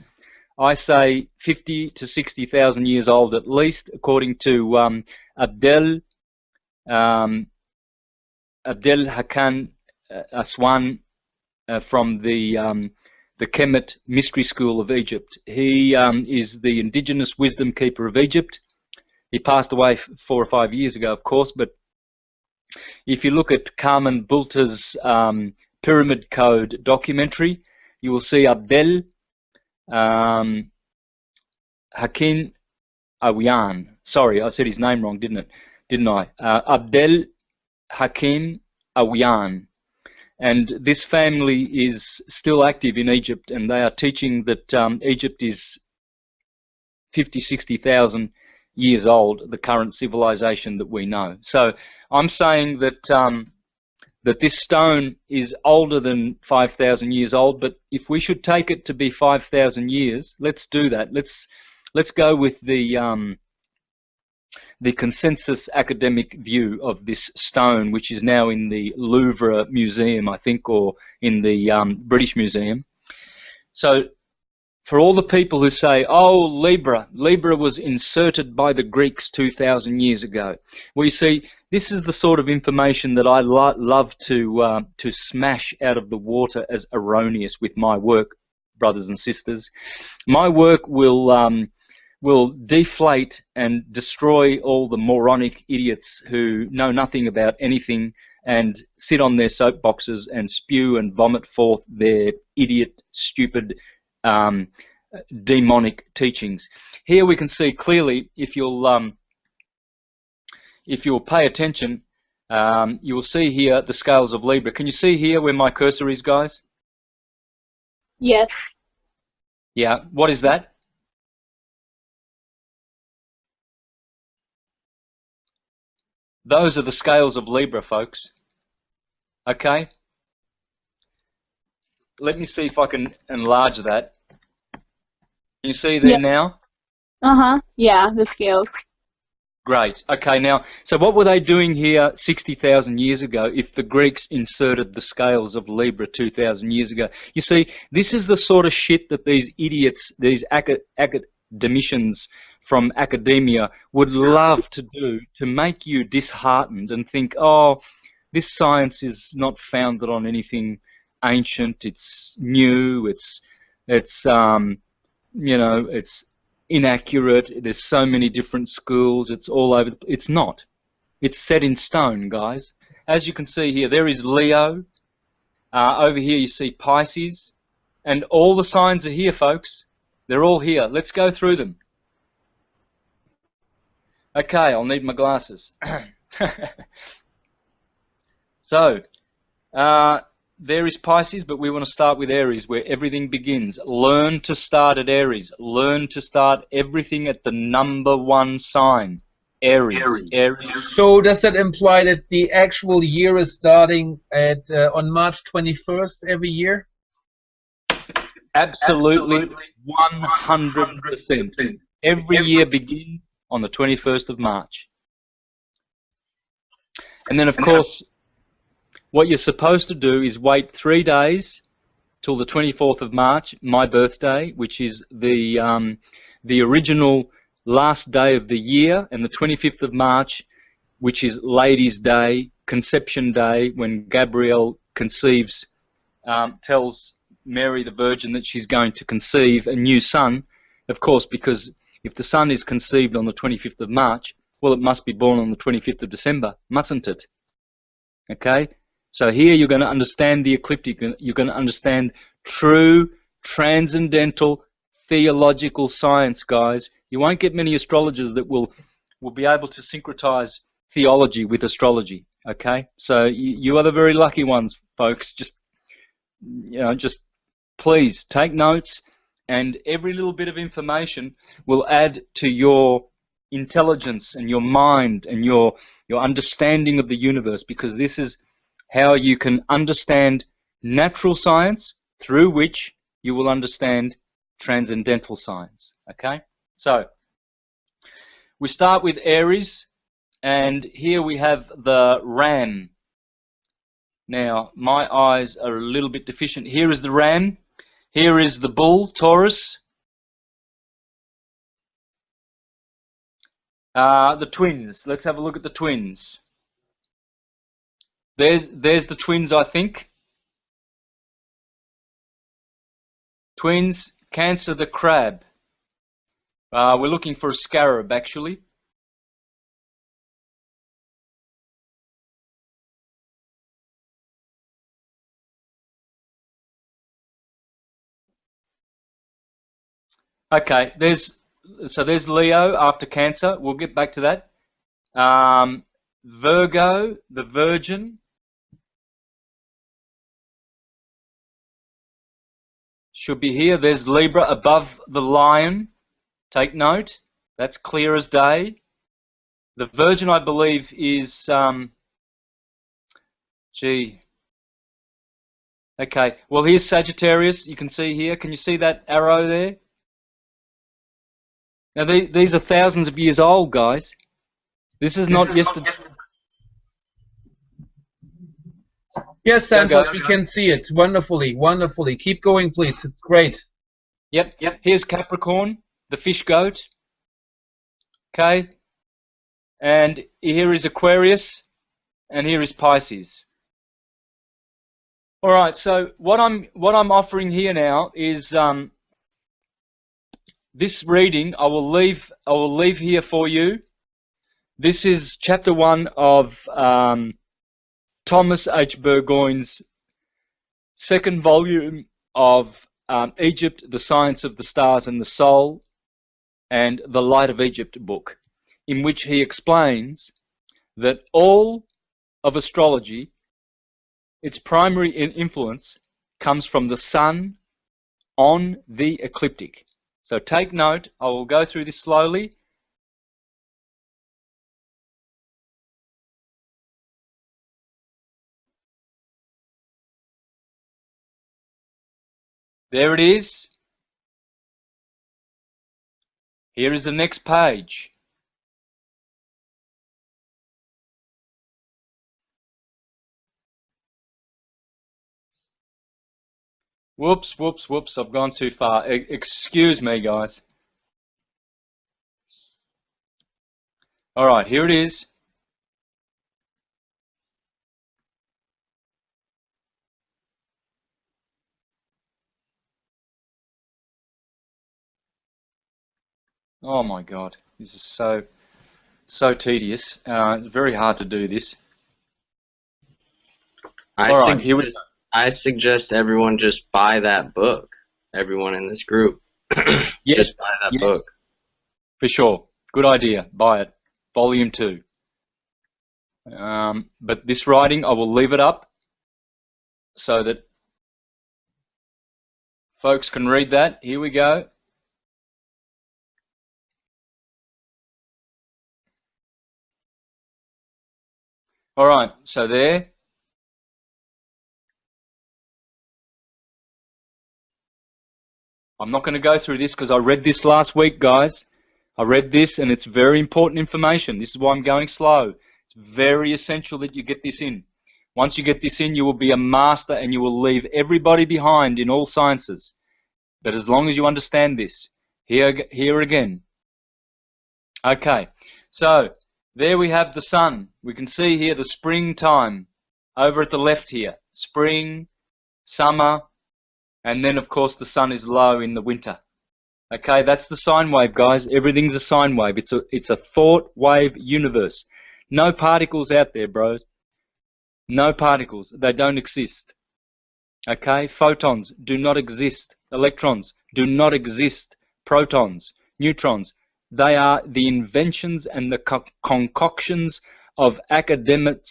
I say 50 to 60,000 years old at least, according to Abdel Hakan Aswan from the Kemet Mystery School of Egypt. He is the indigenous wisdom keeper of Egypt. He passed away 4 or 5 years ago, of course, but if you look at Carmen Bulta's Pyramid Code documentary, you will see Abdel Hakim Awian. Sorry, I said his name wrong, didn't I? Abdel Hakim Awian. And this family is still active in Egypt, and they are teaching that Egypt is 50, 60,000 years old, the current civilization that we know. So I'm saying that that this stone is older than 5,000 years old, but if we should take it to be 5,000 years, let's do that. Let's go with the consensus academic view of this stone, which is now in the Louvre Museum, I think, or in the British Museum. So for all the people who say, oh, Libra was inserted by the Greeks 2,000 years ago. Well, you see, this is the sort of information that I love to smash out of the water as erroneous with my work, brothers and sisters. My work will deflate and destroy all the moronic idiots who know nothing about anything and sit on their soapboxes and spew and vomit forth their idiot, stupid, demonic teachings. Here we can see clearly, if you'll pay attention, you will see here the scales of Libra. Can you see here where my cursor is, guys? Yes. Yeah. What is that? Those are the scales of Libra, folks. Okay? Let me see if I can enlarge that. Can you see there now? Uh-huh. Yeah, the scales. Great. Okay, now, so what were they doing here 60,000 years ago if the Greeks inserted the scales of Libra 2,000 years ago? You see, this is the sort of shit that these idiots, these academicians from academia would love to do to make you disheartened and think, oh, this science is not founded on anything ancient, it's new, it's you know, it's inaccurate, there's so many different schools, it's all over. It's not. It's set in stone, guys. As you can see here, there is Leo. Over here you see Pisces. And all the signs are here, folks. They're all here. Let's go through them. Okay, I'll need my glasses. So, there is Pisces, but we want to start with Aries, where everything begins. Learn to start at Aries. Learn to start everything at the #1 sign. Aries. Aries. So does that imply that the actual year is starting at on March 21st every year? Absolutely, 100%. Every year begins on the 21st of March. And then, of course, what you're supposed to do is wait 3 days till the 24th of March, my birthday, which is the original last day of the year, and the 25th of March, which is Ladies' Day, Conception Day, when Gabrielle conceives, tells Mary the Virgin that she's going to conceive a new son, of course, because if the son is conceived on the 25th of March, well, it must be born on the 25th of December, mustn't it? Okay? So here you're going to understand the ecliptic, you're going to understand true transcendental theological science, guys. You won't get many astrologers that will be able to syncretize theology with astrology, okay? So you are the very lucky ones, folks. Just please take notes, and every little bit of information will add to your intelligence and your mind and your understanding of the universe, because this is how you can understand natural science, through which you will understand transcendental science. Okay? So we start with Aries, and here we have the Ram. Now, my eyes are a little bit deficient. Here is the Ram. Here is the Bull, Taurus. The twins. Let's have a look at the twins. There's the twins, I think. Twins, Cancer, the crab. We're looking for a scarab, actually. Okay, there's Leo after Cancer. We'll get back to that. Virgo, the Virgin. Should be here. There's Libra above the Lion. Take note. That's clear as day. The Virgin, I believe, is Okay. Well, here's Sagittarius. You can see here. Can you see that arrow there? Now, these are thousands of years old, guys. This is not yesterday. Yes, Santos, we can see it. Wonderfully, wonderfully. Keep going, please. It's great. Yep. Here's Capricorn, the fish goat. Okay. And here is Aquarius, and here is Pisces. All right. So what I'm offering here now is this reading. I will leave here for you. This is chapter 1 of Thomas H. Burgoyne's second volume of Egypt, the Science of the Stars and the Soul, and the Light of Egypt book, in which he explains that all of astrology, its primary influence, comes from the sun on the ecliptic. So take note. I will go through this slowly. There it is. Here is the next page. Whoops, I've gone too far. Excuse me, guys. All right, here it is. Oh my God, this is so tedious. It's very hard to do this. I suggest everyone just buy that book. Everyone in this group, Yes, just buy that book. For sure. Good idea. Buy it. Volume 2. But this writing, I will leave it up so that folks can read that. Here we go. All right, so there. I'm not going to go through this because I read this last week, guys. I read this and it's very important information. This is why I'm going slow. It's very essential that you get this in. Once you get this in, you will be a master and you will leave everybody behind in all sciences. But as long as you understand this, here again. Okay, so there we have the sun. We can see here the springtime over at the left here. Spring, summer, and then of course the sun is low in the winter. Okay, that's the sine wave, guys. Everything's a sine wave. It's a thought wave universe. No particles out there, bros. No particles. They don't exist. Okay, photons do not exist. Electrons do not exist. Protons, neutrons, they are the inventions and the concoctions of academic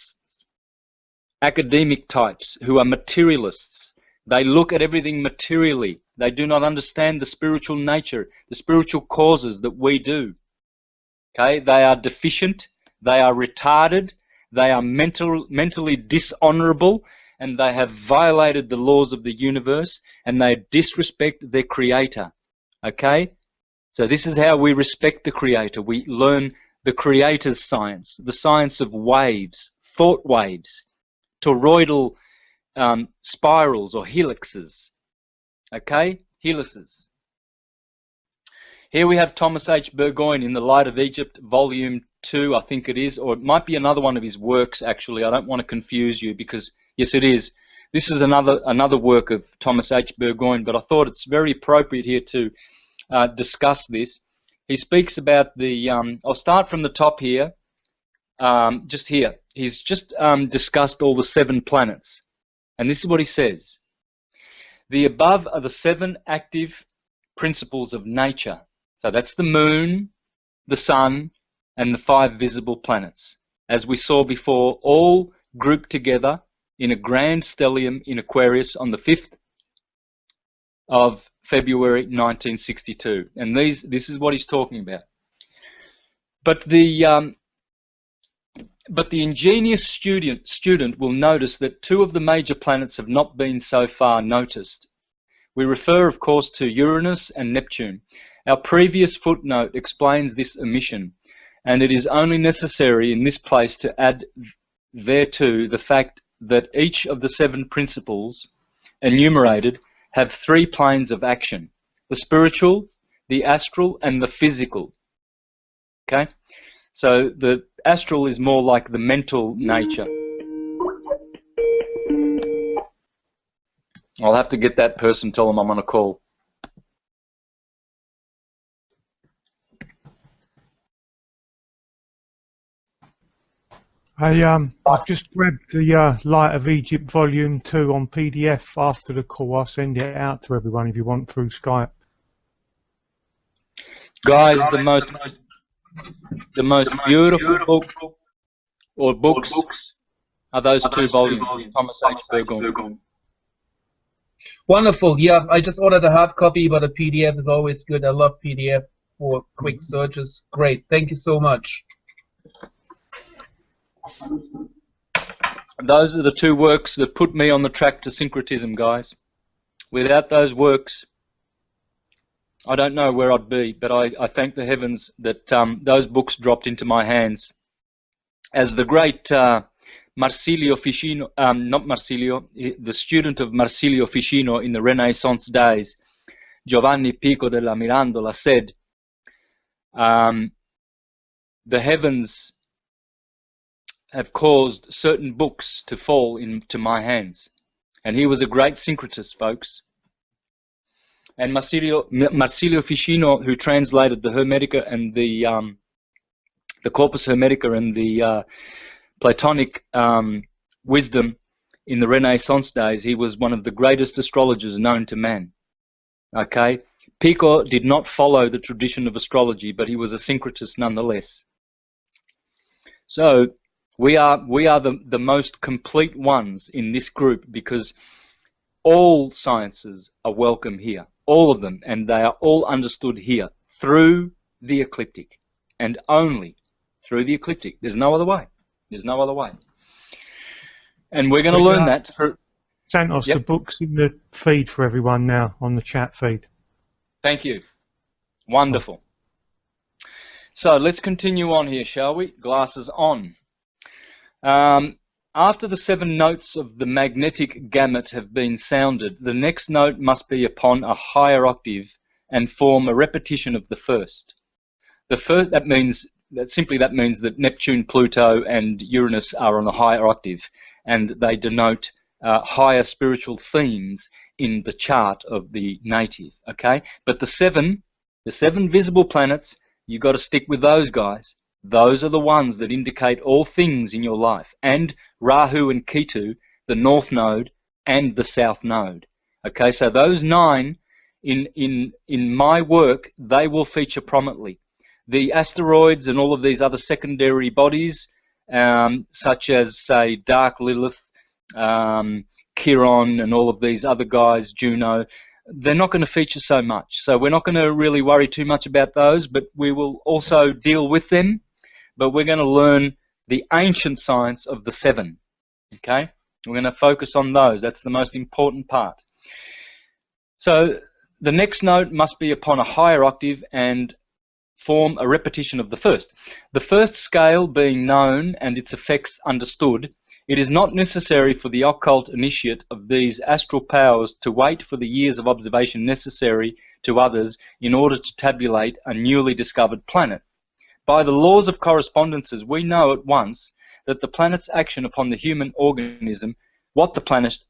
types who are materialists. They look at everything materially. They do not understand the spiritual nature, the spiritual causes that we do. Okay, they are deficient, they are retarded, they are mentally dishonorable, and they have violated the laws of the universe, and they disrespect their creator. Okay, so this is how we respect the creator. We learn the creator's science, the science of waves, thought waves, toroidal spirals or helixes. Okay, helices. Here we have Thomas H. Burgoyne in The Light of Egypt, Volume 2, I think it is, or it might be another one of his works, actually. I don't want to confuse you because, yes, it is. This is another work of Thomas H. Burgoyne, but I thought it's very appropriate here to discuss this. He speaks about the, I'll start from the top here, just here. He's just discussed all the 7 planets. And this is what he says. The above are the 7 active principles of nature. So that's the moon, the sun, and the 5 visible planets. As we saw before, all grouped together in a grand stellium in Aquarius on the 5th of February 1962. And this is what he's talking about. But the ingenious student will notice that 2 of the major planets have not been so far noticed. We refer, of course, to Uranus and Neptune. Our previous footnote explains this omission, and it is only necessary in this place to add thereto the fact that each of the 7 principles enumerated have 3 planes of action: the spiritual, the astral, and the physical. Okay? So the astral is more like the mental nature. I'll have to get that person, tell them I'm on a call. I've just grabbed the Light of Egypt Volume 2 on PDF after the call. I'll send it out to everyone if you want through Skype. Guys, the most beautiful book or books are those 2 volumes, Thomas H. Burgoyne. Wonderful. Yeah, I just ordered a hard copy, but a PDF is always good. I love PDF for quick searches. Great. Thank you so much. Those are the 2 works that put me on the track to syncretism, guys. Without those works, I don't know where I'd be, but I thank the heavens that those books dropped into my hands. As the great Marsilio Ficino, not Marsilio, the student of Marsilio Ficino in the Renaissance days, Giovanni Pico della Mirandola, said, the heavens have caused certain books to fall into my hands. And he was a great syncretist, folks. And Marsilio Ficino, who translated the Hermetica and the Corpus Hermetica and the Platonic wisdom in the Renaissance days, he was one of the greatest astrologers known to man. Okay, Pico did not follow the tradition of astrology, but he was a syncretist nonetheless. So we are the most complete ones in this group because all sciences are welcome here, all of them, and they are all understood here through the ecliptic and only through the ecliptic. There's no other way. There's no other way. And we're going to learn that. Santos, Yep. the book's in the feed for everyone now, on the chat feed. Thank you. Wonderful. So let's continue on here, shall we? Glasses on. After the 7 notes of the magnetic gamut have been sounded, the next note must be upon a higher octave and form a repetition of the first. That means that Neptune, Pluto, and Uranus are on a higher octave, and they denote higher spiritual themes in the chart of the native. Okay, but the seven visible planets, you got to stick with those guys. Those are the ones that indicate all things in your life, and Rahu and Ketu, the north node and the south node. Okay, so those 9 in my work, they will feature prominently. The asteroids and all of these other secondary bodies, such as, say, Dark Lilith, Chiron, and all of these other guys, Juno, they're not going to feature so much. So we're not going to really worry too much about those, but we will also deal with them. But we're going to learn the ancient science of the 7. Okay? We're going to focus on those. That's the most important part. So the next note must be upon a higher octave and form a repetition of the first. The first scale being known and its effects understood, it is not necessary for the occult initiate of these astral powers to wait for the years of observation necessary to others in order to tabulate a newly discovered planet. By the laws of correspondences, we know at once that the planet's action upon the human organism, what that planet's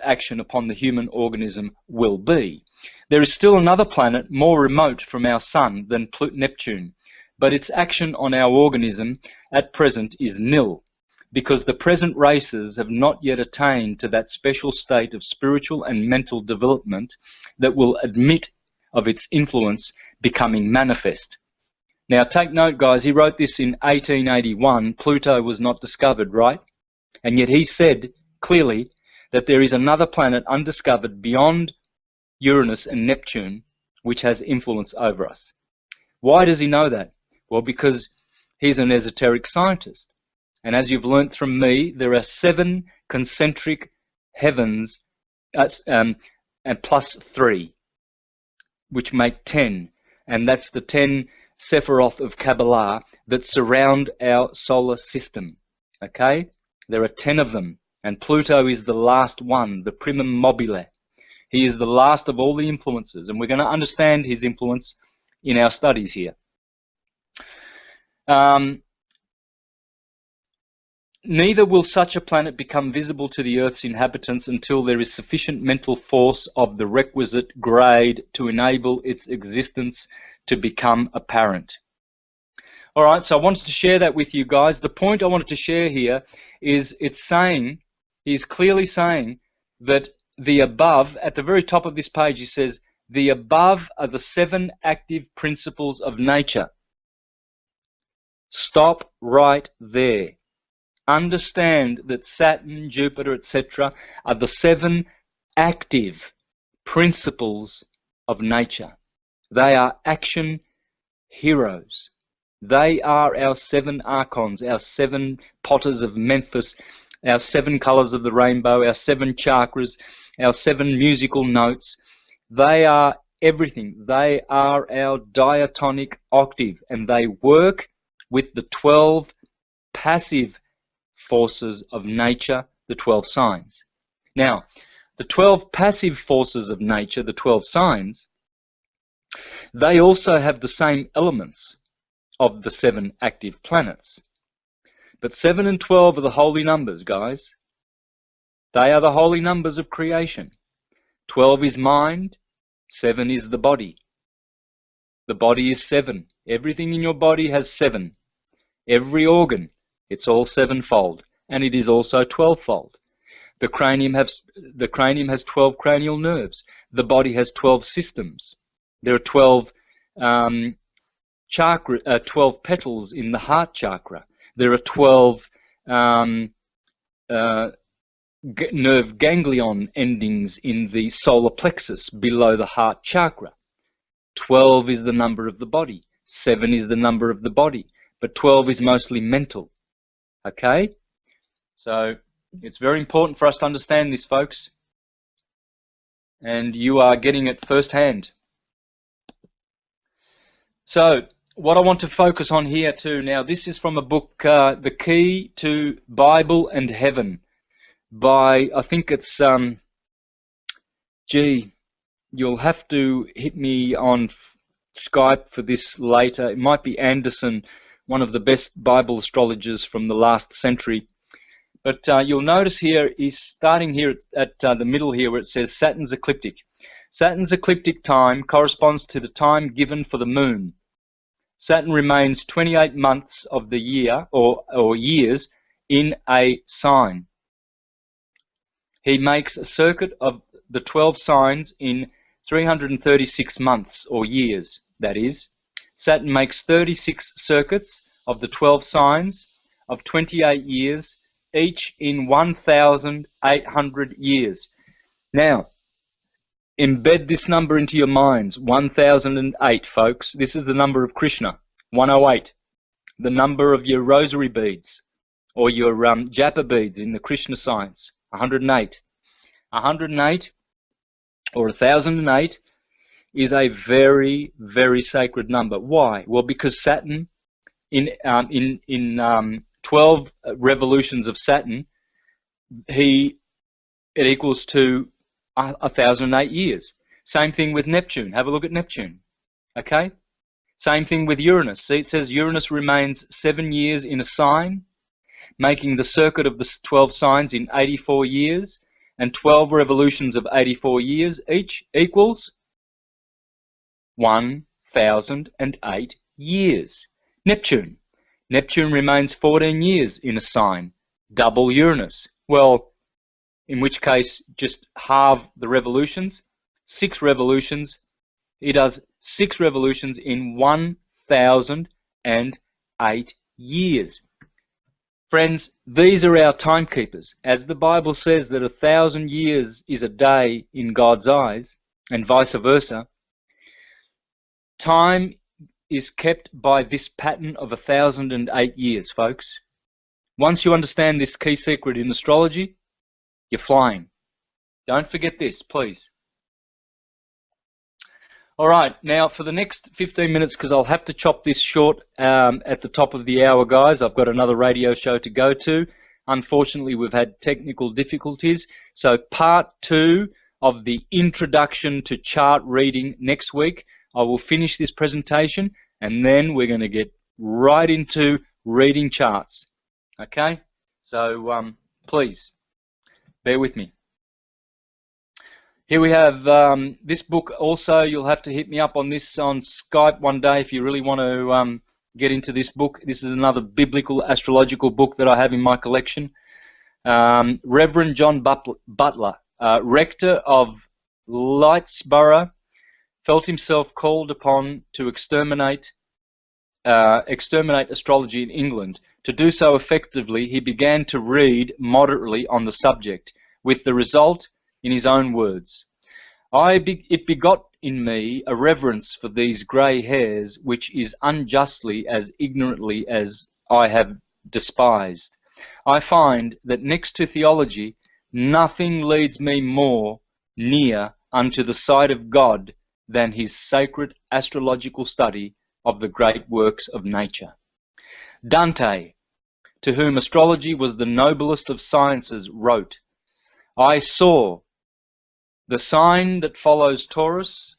action upon the human organism will be. There is still another planet more remote from our Sun than Neptune, but its action on our organism at present is nil, because the present races have not yet attained to that special state of spiritual and mental development that will admit of its influence becoming manifest. Now take note, guys, he wrote this in 1881. Pluto was not discovered, right? And yet he said clearly that there is another planet undiscovered beyond Uranus and Neptune which has influence over us. Why does he know that? Well, because he's an esoteric scientist. And as you've learnt from me, there are 7 concentric heavens and plus 3, which make 10. And that's the 10 Sephiroth of Kabbalah that surround our solar system. Okay? There are 10 of them. And Pluto is the last one, the primum mobile. He is the last of all the influences. And we're going to understand his influence in our studies here. Neither will such a planet become visible to the Earth's inhabitants until there is sufficient mental force of the requisite grade to enable its existence to become apparent. All right, so I wanted to share that with you guys. The point I wanted to share here is he's clearly saying that the above, at the very top of this page, he says, the above are the 7 active principles of nature. Stop right there. Understand that Saturn, Jupiter, etc. are the 7 active principles of nature. They are action heroes. They are our 7 archons, our 7 potters of Memphis, our 7 colors of the rainbow, our 7 chakras, our 7 musical notes. They are everything. They are our diatonic octave, and they work with the 12 passive forces of nature, the 12 signs. Now, the 12 passive forces of nature, the 12 signs, they also have the same elements of the 7 active planets. But 7 and 12 are the holy numbers, guys. They are the holy numbers of creation. 12 is mind, 7 is the body. The body is 7. Everything in your body has 7. Every organ, it's all 7-fold, and it is also 12-fold. The cranium has 12 cranial nerves. The body has 12 systems. There are 12 12 petals in the heart chakra. There are 12 nerve ganglion endings in the solar plexus below the heart chakra. 12 is the number of the body. 7 is the number of the body, but 12 is mostly mental. Okay? So it's very important for us to understand this, folks. And you are getting it firsthand. So what I want to focus on here too now, this is from a book, The Key to Bible and Heaven, by, I think it's, gee, you'll have to hit me on Skype for this later. It might be Anderson, one of the best Bible astrologers from the last century. But you'll notice here, he's starting here at the middle here where it says Saturn's ecliptic. Saturn's ecliptic time corresponds to the time given for the moon. Saturn remains 28 months of the year, or years, in a sign. He makes a circuit of the 12 signs in 336 months, or years, that is. Saturn makes 36 circuits of the 12 signs of 28 years, each in 1,800 years. Now, embed this number into your minds, 1008, folks. This is the number of Krishna, 108. The number of your rosary beads, or your japa beads in the Krishna science, 108. 108, or 1008, is a very, very sacred number. Why? Well, because Saturn, in 12 revolutions of Saturn, it equals to 1008 years. Same thing with Neptune. Have a look at Neptune. Okay? Same thing with Uranus. See, it says Uranus remains 7 years in a sign, making the circuit of the 12 signs in 84 years, and 12 revolutions of 84 years each equals 1008 years. Neptune. Neptune remains 14 years in a sign, double Uranus. Well, in which case, just halve the revolutions, 6 revolutions. He does 6 revolutions in 1008 years. Friends, these are our timekeepers. As the Bible says that 1,000 years is a day in God's eyes, and vice versa, time is kept by this pattern of 1008 years, folks. Once you understand this key secret in astrology, you're flying. Don't forget this, please. All right, now for the next 15 minutes, because I'll have to chop this short at the top of the hour, guys. I've got another radio show to go to. Unfortunately, we've had technical difficulties. So part 2 of the introduction to chart reading next week. I will finish this presentation, and then we're going to get right into reading charts. Okay? So please, bear with me. Here we have this book also. You'll have to hit me up on this on Skype one day if you really want to get into this book. This is another biblical astrological book that I have in my collection. Reverend John Butler, rector of Lightsborough, felt himself called upon to exterminate astrology in England. To do so effectively, he began to read moderately on the subject, with the result, in his own words, it begot in me a reverence for these grey hairs, which is unjustly as ignorantly as I have despised. I find that next to theology, nothing leads me more near unto the sight of God than his sacred astrological study of the great works of nature. Dante, to whom astrology was the noblest of sciences, wrote, I saw the sign that follows Taurus,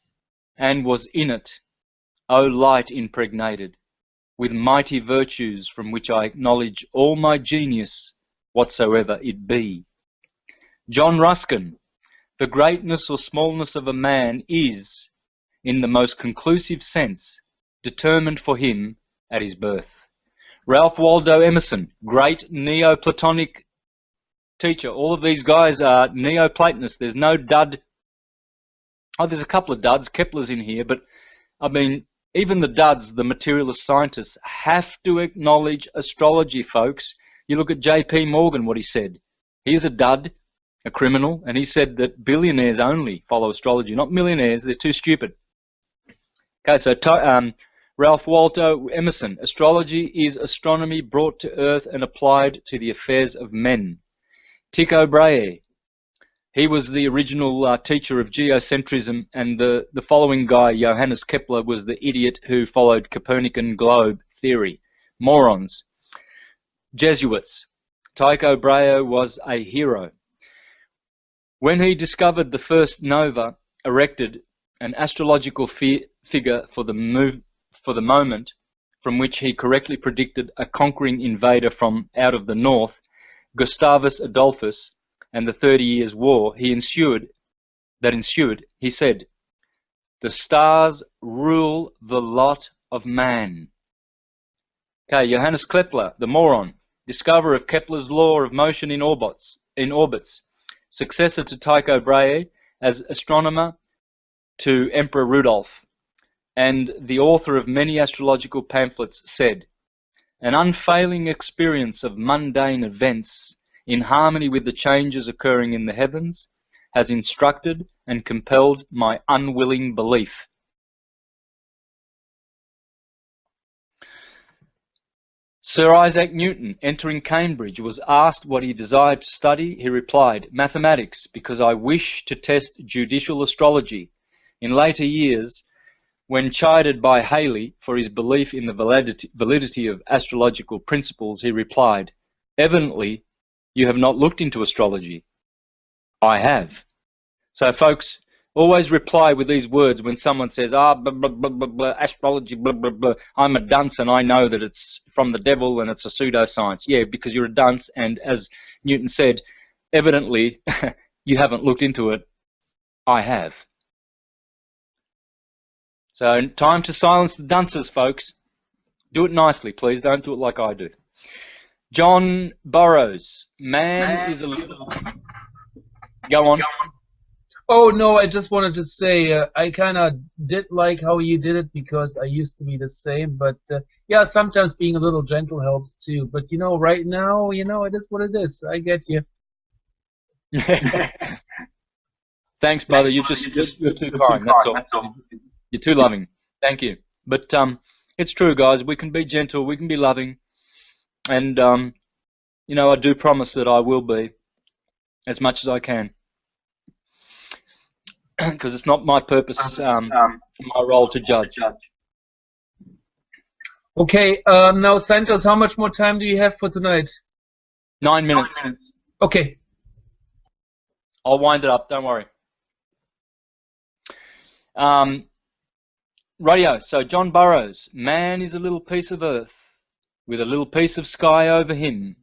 and was in it, O light impregnated, with mighty virtues from which I acknowledge all my genius, whatsoever it be. John Ruskin, the greatness or smallness of a man is, in the most conclusive sense, determined for him at his birth. Ralph Waldo Emerson, great Neoplatonic teacher. All of these guys are Neoplatonists. There's no dud. Oh, there's a couple of duds. Kepler's in here, but I mean, even the duds, the materialist scientists, have to acknowledge astrology, folks. You look at J.P. Morgan, what he said. He's a dud, a criminal, and he said that billionaires only follow astrology, not millionaires. They're too stupid. Okay, so Ralph Waldo Emerson, astrology is astronomy brought to earth and applied to the affairs of men. Tycho Brahe, he was the original teacher of geocentrism, and the following guy, Johannes Kepler, was the idiot who followed Copernican globe theory. Morons. Jesuits. Tycho Brahe was a hero. When he discovered the first nova, erected an astrological figure for the moment from which he correctly predicted a conquering invader from out of the north, Gustavus Adolphus, and the 30 Years' War that ensued, he said, "The stars rule the lot of man." Okay, Johannes Kepler, the moron, discoverer of Kepler's law of motion in orbits, successor to Tycho Brahe as astronomer to Emperor Rudolf, and the author of many astrological pamphlets, said, "An unfailing experience of mundane events in harmony with the changes occurring in the heavens has instructed and compelled my unwilling belief." Sir Isaac Newton, entering Cambridge, was asked what he desired to study. He replied, "Mathematics, because I wish to test judicial astrology." In later years, when chided by Halley for his belief in the validity of astrological principles, he replied, "Evidently, you have not looked into astrology." I have. So, folks, always reply with these words when someone says, blah, blah, blah, blah, blah, astrology, blah, blah, blah. I'm a dunce and I know that it's from the devil and it's a pseudoscience. Yeah, because you're a dunce, and as Newton said, evidently you haven't looked into it. I have. So, time to silence the dunces, folks. Do it nicely, please. Don't do it like I do. John Burroughs, man is a little... Go on. Oh, no, I just wanted to say I kind of did like how you did it because I used to be the same. But, yeah, sometimes being a little gentle helps too. But, you know, right now, you know, it is what it is. I get you. Thanks, brother. You're too kind. That's all. You're too loving. Thank you. But it's true, guys. We can be gentle. We can be loving. And, you know, I do promise that I will be as much as I can. Because it's not my purpose, my role to judge. Okay, now, Santos, how much more time do you have for tonight? 9 minutes. Okay. I'll wind it up. Don't worry. Radio. So, John Burroughs. Man is a little piece of earth with a little piece of sky over him,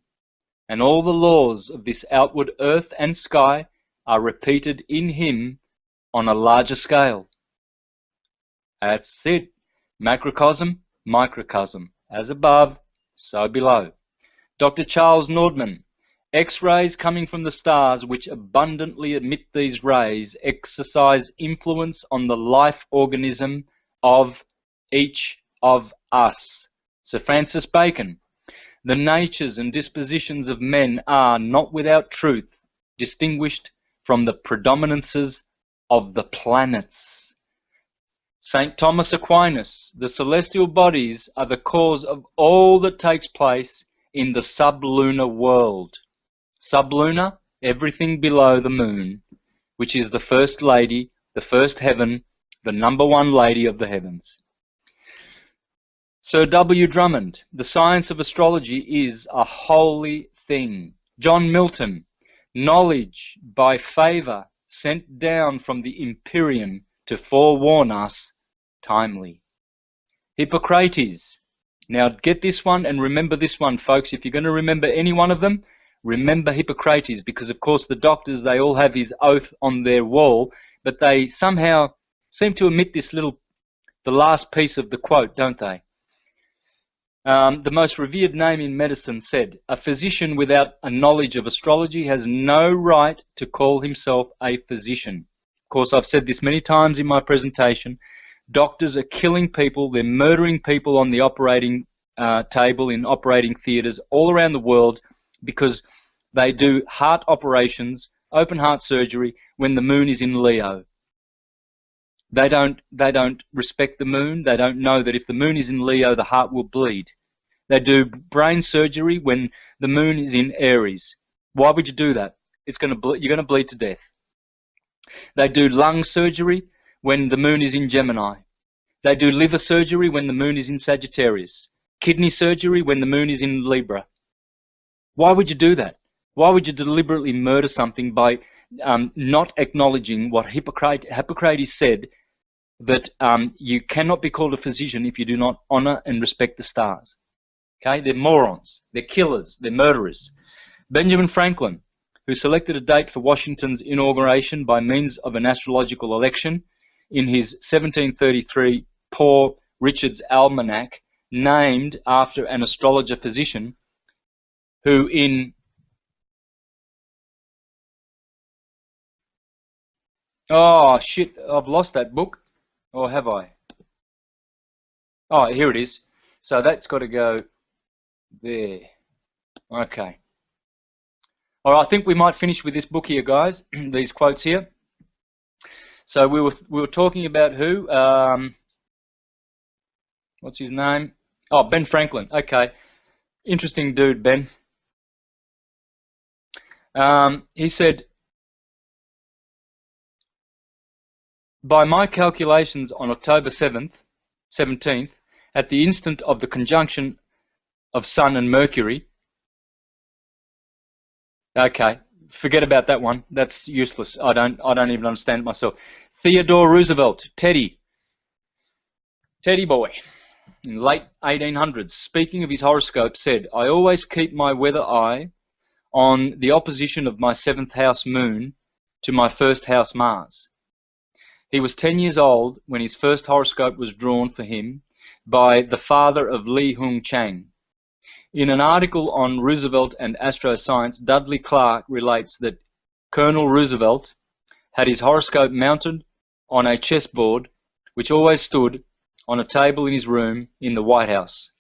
and all the laws of this outward earth and sky are repeated in him on a larger scale. That's it. Macrocosm, microcosm. As above, so below. Dr. Charles Nordman. X-rays coming from the stars which abundantly emit these rays exercise influence on the life organism of each of us. Sir Francis Bacon. The natures and dispositions of men are not without truth distinguished from the predominances of the planets. St. Thomas Aquinas, the celestial bodies are the cause of all that takes place in the sublunar world. Sublunar, everything below the moon, which is the first lady, the first heaven, the number one lady of the heavens. Sir W. Drummond, the science of astrology is a holy thing. John Milton, knowledge by favour sent down from the Empyrean to forewarn us timely. Hippocrates. Now get this one and remember this one, folks. If you're going to remember any one of them, remember Hippocrates, because of course the doctors, they all have his oath on their wall, but they somehow seem to omit this the last piece of the quote, don't they? The most revered name in medicine said, "A physician without a knowledge of astrology has no right to call himself a physician." Of course, I've said this many times in my presentation. Doctors are killing people. They're murdering people on the operating table in operating theatres all around the world because they do heart operations, open heart surgery, when the moon is in Leo. They don't respect the moon. They don't know that if the moon is in Leo, the heart will bleed. They do brain surgery when the moon is in Aries. Why would you do that? You're going to bleed to death. They do lung surgery when the moon is in Gemini. They do liver surgery when the moon is in Sagittarius. Kidney surgery when the moon is in Libra. Why would you do that? Why would you deliberately murder something by not acknowledging what Hippocrates said, that you cannot be called a physician if you do not honor and respect the stars? Okay, they're morons, they're killers, they're murderers. Benjamin Franklin, who selected a date for Washington's inauguration by means of an astrological election in his 1733 Poor Richard's Almanac, named after an astrologer physician who in oh shit, I've lost that book, or have I? Oh, here it is. So that's got to go there. Okay. All right, I think we might finish with this book here, guys. These quotes here. So we were talking about who? What's his name? Oh, Ben Franklin. Okay, interesting dude, Ben. He said, by my calculations on October 17th, at the instant of the conjunction of Sun and Mercury. Okay, forget about that one. That's useless. I don't even understand it myself. Theodore Roosevelt, Teddy boy, in the late 1800s, speaking of his horoscope, said, I always keep my weather eye on the opposition of my 7th house moon to my 1st house Mars. He was 10 years old when his first horoscope was drawn for him by the father of Li Hung Chang. In an article on Roosevelt and astroscience, Dudley Clark relates that Colonel Roosevelt had his horoscope mounted on a chessboard which always stood on a table in his room in the White House.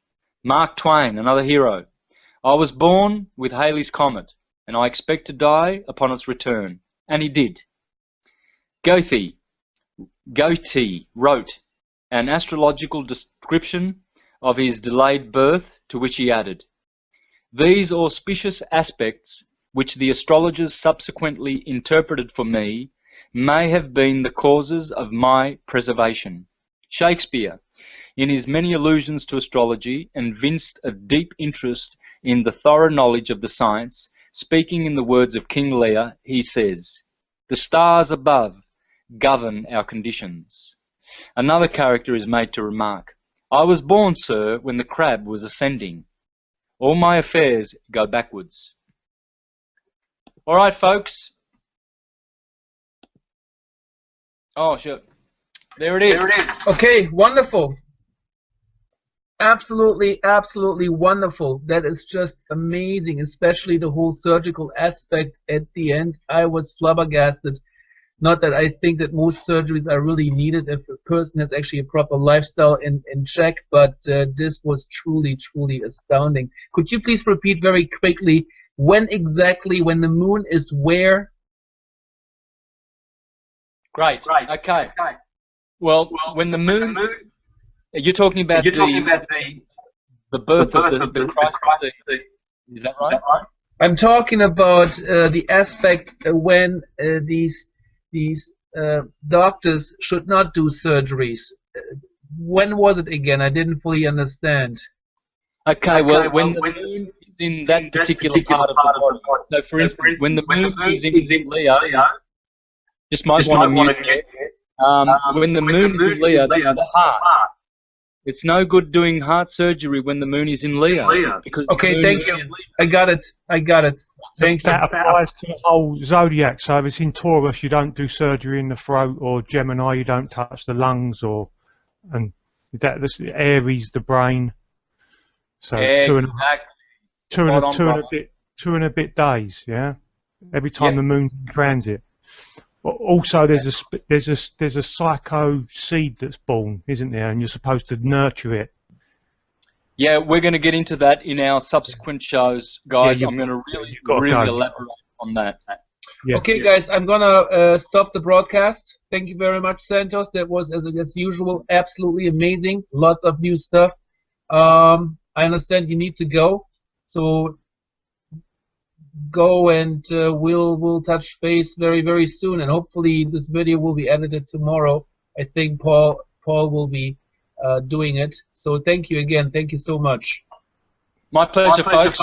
Mark Twain, another hero. I was born with Halley's Comet, and I expect to die upon its return. And he did. Goethe wrote an astrological description of his delayed birth, to which he added, these auspicious aspects, which the astrologers subsequently interpreted for me, may have been the causes of my preservation. Shakespeare, in his many allusions to astrology, evinced a deep interest in the thorough knowledge of the science. Speaking in the words of King Lear, he says, the stars above govern our conditions. Another character is made to remark, I was born, sir, when the crab was ascending. All my affairs go backwards. All right, folks. Oh, sure. There it is. Okay, wonderful. Absolutely, absolutely wonderful. That is just amazing, especially the whole surgical aspect at the end. I was flabbergasted. Not that I think that most surgeries are really needed if a person has actually a proper lifestyle in check, but this was truly, truly astounding. Could you please repeat very quickly when exactly, when the moon is where? Great. Okay. Well, when the moon, you're talking about the birth of the Christ. Is that right? I'm talking about the aspect when these doctors should not do surgeries. When was it again? I didn't fully understand. Okay, well, when the moon is in that particular part of the body. So, for instance, when the moon is in Leo, just might want to mute it. When the moon is in Leo, that's the heart. It's no good doing heart surgery when the moon is in Leo. Because okay, thank you. I got it. Thank you. That applies to the whole zodiac. So if it's in Taurus, you don't do surgery in the throat, or Gemini, you don't touch the lungs, and that's Aries, the brain. So exactly. two and a bit days. Yeah, every time the moon's in transit. Also, there's a psycho seed that's born, isn't there? And you're supposed to nurture it. Yeah, we're going to get into that in our subsequent shows, guys. I'm going to really elaborate on that. Yeah. Okay, guys, I'm gonna stop the broadcast. Thank you very much, Santos. That was, as usual, absolutely amazing. Lots of new stuff. I understand you need to go, so go, and we'll touch base very soon. And hopefully this video will be edited tomorrow. I think Paul will be doing it. So thank you again. Thank you so much. My pleasure, folks.